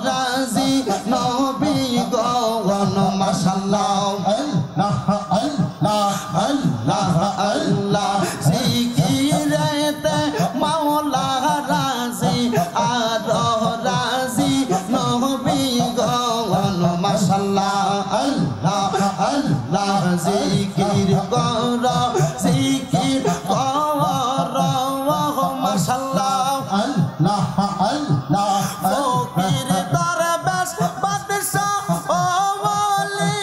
রাজি নবী গওয়ান মাশাআল্লাহ আল্লাহ আল্লাহ আল্লাহ আল্লাহ। জিকিরেতে মাওলা রাজি আর রাজি নবী গওয়ান মাশাআল্লাহ আল্লাহ আল্লাহ। জিকির করো জিকির করো মাশাআল্লাহ আল্লাহ আল্লাহ। ফকির দরবেশ বাদশাহ ও ওলি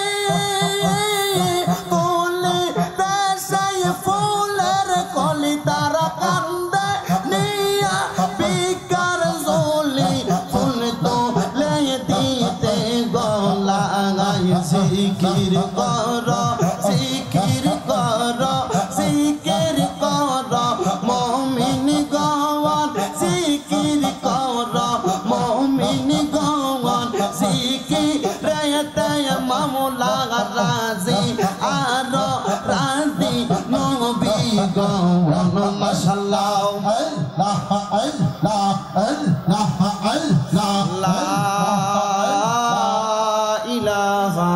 কুলি দেশে ফুলের কলি তারা কান্দে নিয়া বিকার জলি ফুল তোলে দিতে গলায়। জিকির করো জিকির করো জিকির করো মুমিন গওয়ান, জিকির করো মুমিন গওয়ান, মাশাআল্লাহ লা ইলাহা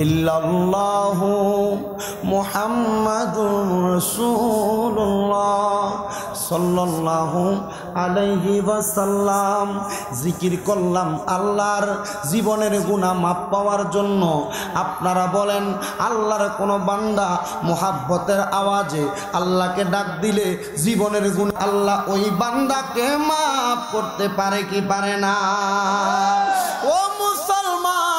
ইল্লাল্লাহু মুহাম্মাদুর রাসূলুল্লাহ সাল্লাল্লাহু আলাইহি ওয়াসাল্লাম। জিকির করলাম আল্লাহর জীবনের গুনাহ মাপ পাওয়ার জন্য। আপনারা বলেন আল্লাহর কোনো বান্দা মুহাব্বতের আওয়াজে আল্লাহকে ডাক দিলে জীবনের গুনাহ আল্লাহ ওই বান্দাকে মাফ করতে পারে কি পারে না? ও মুসলমান,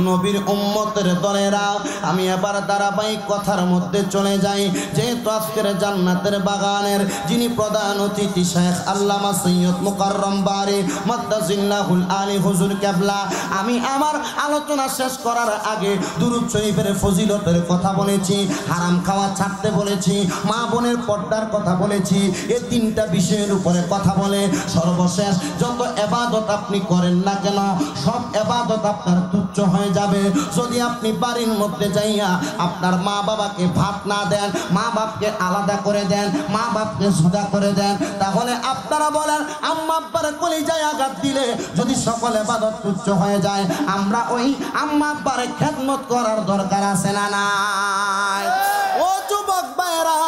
নবীর উম্মতের দলেরা, আমি এবার ধারাবাহিক কথার মধ্যে চলে যাই। যেহেতু আজকের জান্নাতের বাগানের যিনি প্রধান অতিথি শেখ আল্লামা সৈয়দ মুকাররম বারি মাদ্দাজিল্লাহুল আলী হুজুর কেবলা, আমি আমার আলোচনা শেষ করার আগে দুরূদ শরীফের ফজিলতের কথা বলেছি, হারাম খাওয়া ছাড়তে বলেছি, মা বোনের পর্দার কথা বলেছি, এই তিনটা বিষয়ের উপরে কথা বলে সর্বশেষ যত ইবাদত আপনি করেন না কেন সব ইবাদত আপনার তুচ্ছ হয়ে যাবে যদি আপনি বাড়ির মধ্যে যাইয়া আপনার মা বাবাকে ভাত না দেন, মা বাপকে আলাদা করে দেন, মা বাপকে জুদা করে দেন। তাহলে আপনারা বলেন আম্মা আব্বার কলিজায় আঘাত দিলে যদি সকল ইবাদত তুচ্ছ হয়ে যায়, আমরা ওই আম্মা আব্বার খেদমত করার দরকার আছে না নাই? ও যুবক ভাইরা,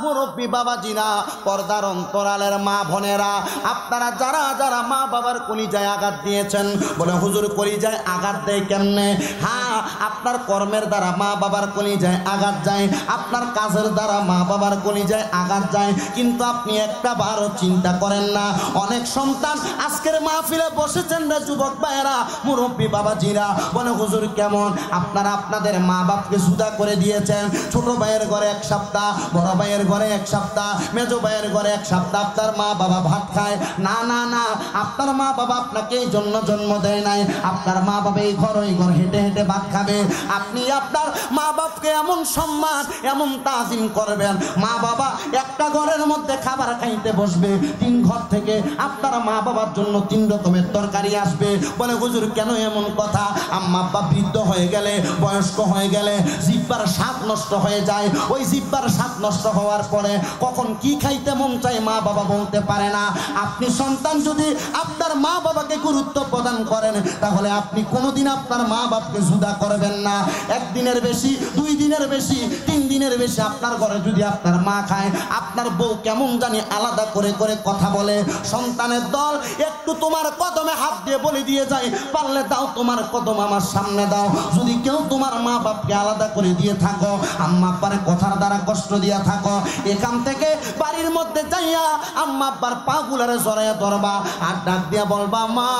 মুরব্বী বাবাজিরা, পর্দার অন্তরালের মা বোনেরা, আপনারা যারা যারা মা বাবার কলিজায় আঘাত দিয়েছেন, বলে হুজুর কলিজায় আঘাত দেয় কেমনে? হ্যাঁ, আপনার কর্মের দ্বারা মা বাবার কলিজায় আঘাত যায়, আপনার কাজের দ্বারা মা বাবার কলিজায় আঘাত যায়, কিন্তু আপনি একটা বারও চিন্তা করেন না। অনেক সন্তান আজকের মাহফিলে বসেছেন রে যুবক ভাইরা, মুরব্বী বাবাজিরা, বলে হুজুর কেমন? আপনারা আপনাদের মা বাপকে জুদা করে দিয়েছেন। ছোট ভাইয়ের ঘরে এক সপ্তাহ, বড় ভাইয়ের ঘরে এক সপ্তাহ, মেজো ভাইয়ের ঘরে এক সপ্তাহ আপনার মা বাবা ভাত খায় না। না না, আপনার মা বাবা আপনাকে এই জন্য জন্ম দেয় নাই। আপনার মা বাবা এই ঘর ওই ঘর হেঁটে হেঁটে ভাত খাবে। আপনি আপনার মা বাপকে এমন সম্মান এমন তাজিম করবেন, মা বাবা একটা ঘরের মধ্যে খাবার খাইতে বসবে, 3 ঘর থেকে আপনার মা বাবার জন্য 3 রকমের তরকারি আসবে। বলে হুজুর কেন এমন কথা? আম্মা আব্বা বৃদ্ধ হয়ে গেলে, বয়স্ক হয়ে গেলে জিহ্বার স্বাদ নষ্ট হয়ে যায়। ওই জিহ্বার স্বাদ নষ্ট হওয়ার পরে কখন কি খাইতে মন চায় মা বাবা বলতে পারে না। আপনি সন্তান যদি আপনার মা বাবাকে গুরুত্ব প্রদান করেন, তাহলে আপনি কোনোদিন আপনার মা বাপকে জুদা করবেন না। 1 দিনের বেশি, 2 দিনের বেশি, 3 দিনের বেশি আপনার ঘরে যদি আপনার মা খায়, আপনার বউ কেমন জানি আলাদা করে করে কথা বলে। সন্তানের দল একটু তোমার কদমে হাত দিয়ে বলে দিয়ে যায়, পারলে দাও তোমার কদম আমার সামনে দাও। যদি কেউ তোমার মা বাপকে আলাদা করে দিয়ে থাকো, আম্মা আব্বার কথার দ্বারা কষ্ট দিয়া থাকো, এখান থেকে বাড়ির মধ্যে যাইয়া আম্মা আব্বার পা গুলারে জড়াইয়া ধরবা আর ডাক দিয়া বলবা, মা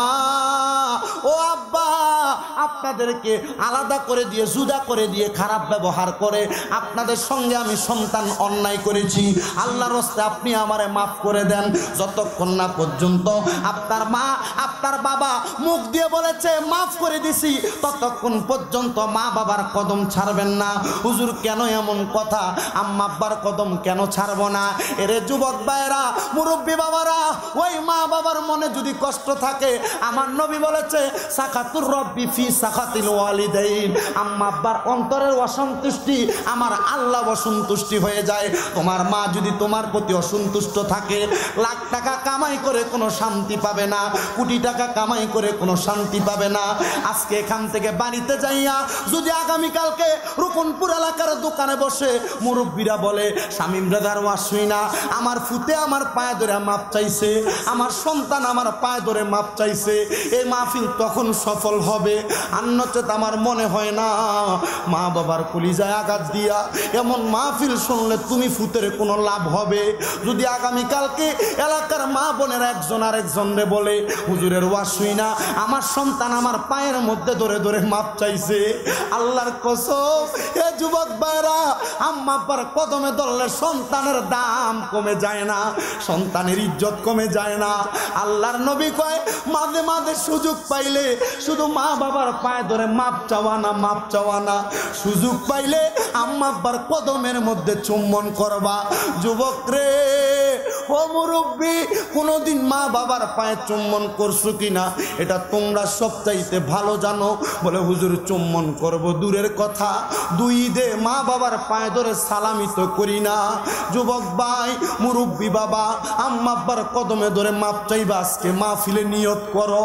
ও আব্বা, আপনাদেরকে আলাদা করে দিয়ে জুদা করে দিয়ে খারাপ ব্যবহার করে আপনাদের সঙ্গে আমি সন্তান অন্যায় করেছি, আল্লাহর রাস্তে আপনি আমারে মাফ করে দেন। যতক্ষণ না পর্যন্ত আপনার মা আপনার বাবা মুখ দিয়ে বলেছে মাফ করে দিছি, ততক্ষণ পর্যন্ত মা বাবার কদম ছাড়বেন না। হুজুর কেন এমন কথা? আম্মা আব্বার কদম কেন ছাড়বো না? এরে যুবক ভাইরা, মুরব্বী বাবারা, ওই মা বাবার মনে যদি কষ্ট থাকে, আমার নবী বলেছে সাকাতুর রব্বি ফি সাকাতিল ওয়ালিদাইন, আম্মা আব্বার অন্তরের অসন্তুষ্টি আমার আল্লাহ অসন্তুষ্টি হয়ে যায়। তোমার মা যদি তোমার প্রতি অসন্তুষ্ট থাকে, লাখ টাকা কামাই করে কোনো শান্তি পাবে না, কোটি টাকা কামাই করে কোনো শান্তি পাবে না। আজকে এখান থেকে বাড়িতে যাইয়া যদি আগামীকালকে রুকনপুর এলাকার দোকানে বসে মুরব্বীরা বলে, শামীম ব্রাদার ওয়াজ শুই না, আমার ফুতে আমার পায়ে ধরে মাপ চাইছে, আমার সন্তান আমার পায়ে ধরে মাপ চাইছে, এই মাহফিল তখন সফল হবে। আর নচেত আমার মনে হয় না মা বাবার কলিজায় আঘাত দিয়া এমন মাহফিল শুনলে তুমি ফুতের কোনো লাভ হবে। যদি আগামীকালকে এলাকার মা বোনের একজন আরেকজন রে বলে, হুজুরের ওয়াজ শুই না, আমার সন্তান আমার পায়ের মধ্যে ধরে ধরে মাপ চাইছে, আল্লাহর কসম এ যুবক ভাইরা, আম্মা আব্বার কদমে ধরলে সন্তানের দাম কমে যায় না, সন্তানের ইজ্জত কমে যায় না। আল্লাহর নবী কয়, মাঝে মাঝে সুযোগ পাইলে শুধু মা বাবার পায়ে ধরে মাপ চাওয়া না, মাপ চাওয়া না, সুযোগ পাইলে আম্মা আব্বার কদমের মধ্যে চুম্বন করবা। যুবক রে, ও মুরব্বী, কোনোদিন মা বাবার পায়ে চুম্বন করছো কিনা এটা তোমরা সবচাইতে ভালো জানো। বলে হুজুর চুম্বন করব দূরের কথা, দুই ঈদে মা বাবার পায়ে ধরে সালামি তো করি না। যুবক ভাই, মুরব্বী বাবা, আম্মা আব্বার কদমে ধরে মাপ চাইবা আজকে মাহফিলে নিয়ত করো।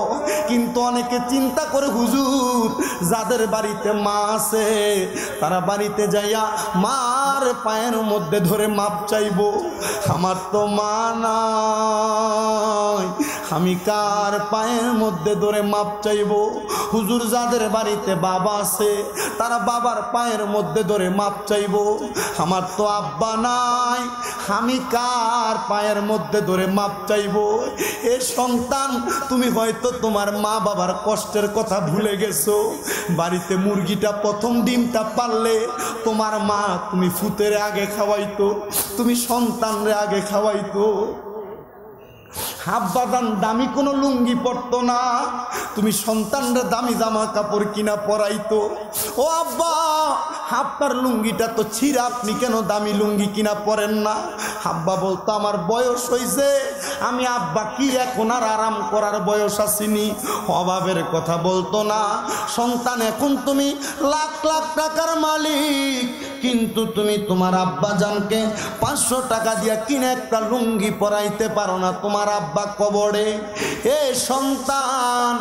কিন্তু অনেকে চিন্তা করে হুজুর যাদের বাড়িতে মা আছে তারা বাড়িতে যাইয়া মার পায়ের মধ্যে ধরে মাপ চাইবো। আমার তো মা নাই, আমি কার পায়ের মধ্যে ধরে মাপ চাইবো? হুজুর যাদের বাড়িতে বাবা আছে তারা বাবার পায়ের মধ্যে ধরে মাপ চাইবো। আমার তো আব্বা নাই, আমি কার পায়ের মধ্যে ধরে মাপ চাইবো? এ সন্তান, তুমি হয়তো তোমার মা বাবার কষ্টের কথা ভুলে গেছো। বাড়িতে মুরগিটা প্রথম ডিমটা পারলে তোমার মা তুমি ফুতের আগে খাওয়াইতো, তুমি সন্তানরে আগে খাওয়াইতো। আব্বাদান দামি কোনো লুঙ্গি পরতো না, তুমি সন্তানরা দামি জামা কাপড় কিনা পরাইতো। ও আব্বা, আপনার লুঙ্গিটা তো ছিঁড়া, আপনি কেন দামি লুঙ্গি কিনা পরেন না? আব্বা বলতো আমার বয়স হয়েছে, আমি আব্বা কি এখন আর আরাম করার বয়স আসেনি। অভাবের কথা বলতো না। সন্তান, এখন তুমি লাখ লাখ টাকার মালিক, কিন্তু তুমি তোমার আব্বা জানকে 500 টাকা দিয়া কিনে একটা লুঙ্গি পরাইতে পারো না, তোমার আব্বা কবরে। এ সন্তান,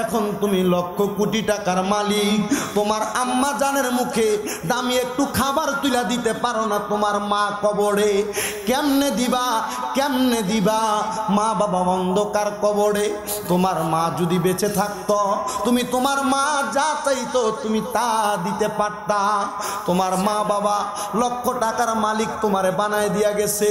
এখন তুমি লক্ষ কোটি টাকার মালিক, তোমার আম্মা জানের মুখে দামি একটু খাবার তুলে দিতে পারো না, তোমার মা কবরে। কেমনে দিবা, কেমনে দিবা? মা বাবা অন্ধকার কবরে। তোমার মা যদি বেঁচে থাকতো, তুমি তোমার মা যা চাইতো তুমি তা দিতে পারতা। তোমার মা বাবা লক্ষ টাকার মালিক তোমারে বানায় দিয়া গেছে।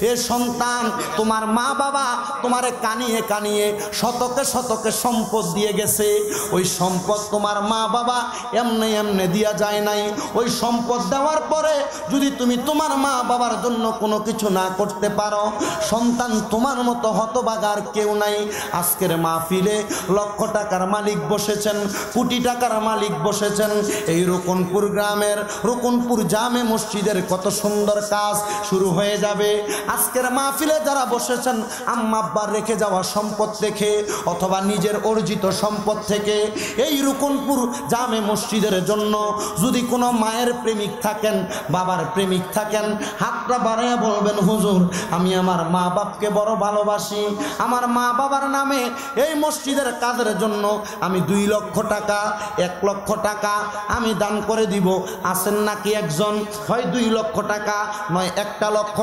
এ সন্তান, তোমার মা বাবা তোমারে কানিয়ে কানিয়ে শতকে শতকে সম্পদ দিয়ে গেছে। ওই সম্পদ তোমার মা বাবা এমনি এমনি দিয়া যায় নাই। ওই সম্পদ দেওয়ার পরে যদি তুমি তোমার মা বাবার জন্য কোনো কিছু না করতে পারো, সন্তান তোমার মতো হতভাগার কেউ নাই। আজকের মাহফিলে লক্ষ টাকার মালিক বসেছেন, কোটি টাকার মালিক বসেছেন। এই রুকনপুর গ্রামের রুকনপুর জামে মসজিদের কত সুন্দর কাজ শুরু হয়ে যাবে। আজকের মাহফিলে যারা বসেছেন আম্মা আব্বার রেখে যাওয়া সম্পদ থেকে অথবা নিজের অর্জিত সম্পদ থেকে এই রুকনপুর জামে মসজিদের জন্য যদি কোনো মায়ের প্রেমিক থাকেন, বাবার প্রেমিক থাকেন, হাতটা বাড়াইয়া বলবেন হুজুর আমি আমার মা বাপকে বড় ভালোবাসি, আমার মা বাবার নামে এই মসজিদের কাজের জন্য আমি 2 লক্ষ টাকা 1 লক্ষ টাকা আমি দান করে দিব। আছেন নাকি একজন? হয় 2 লক্ষ টাকা, নয় 1 লক্ষ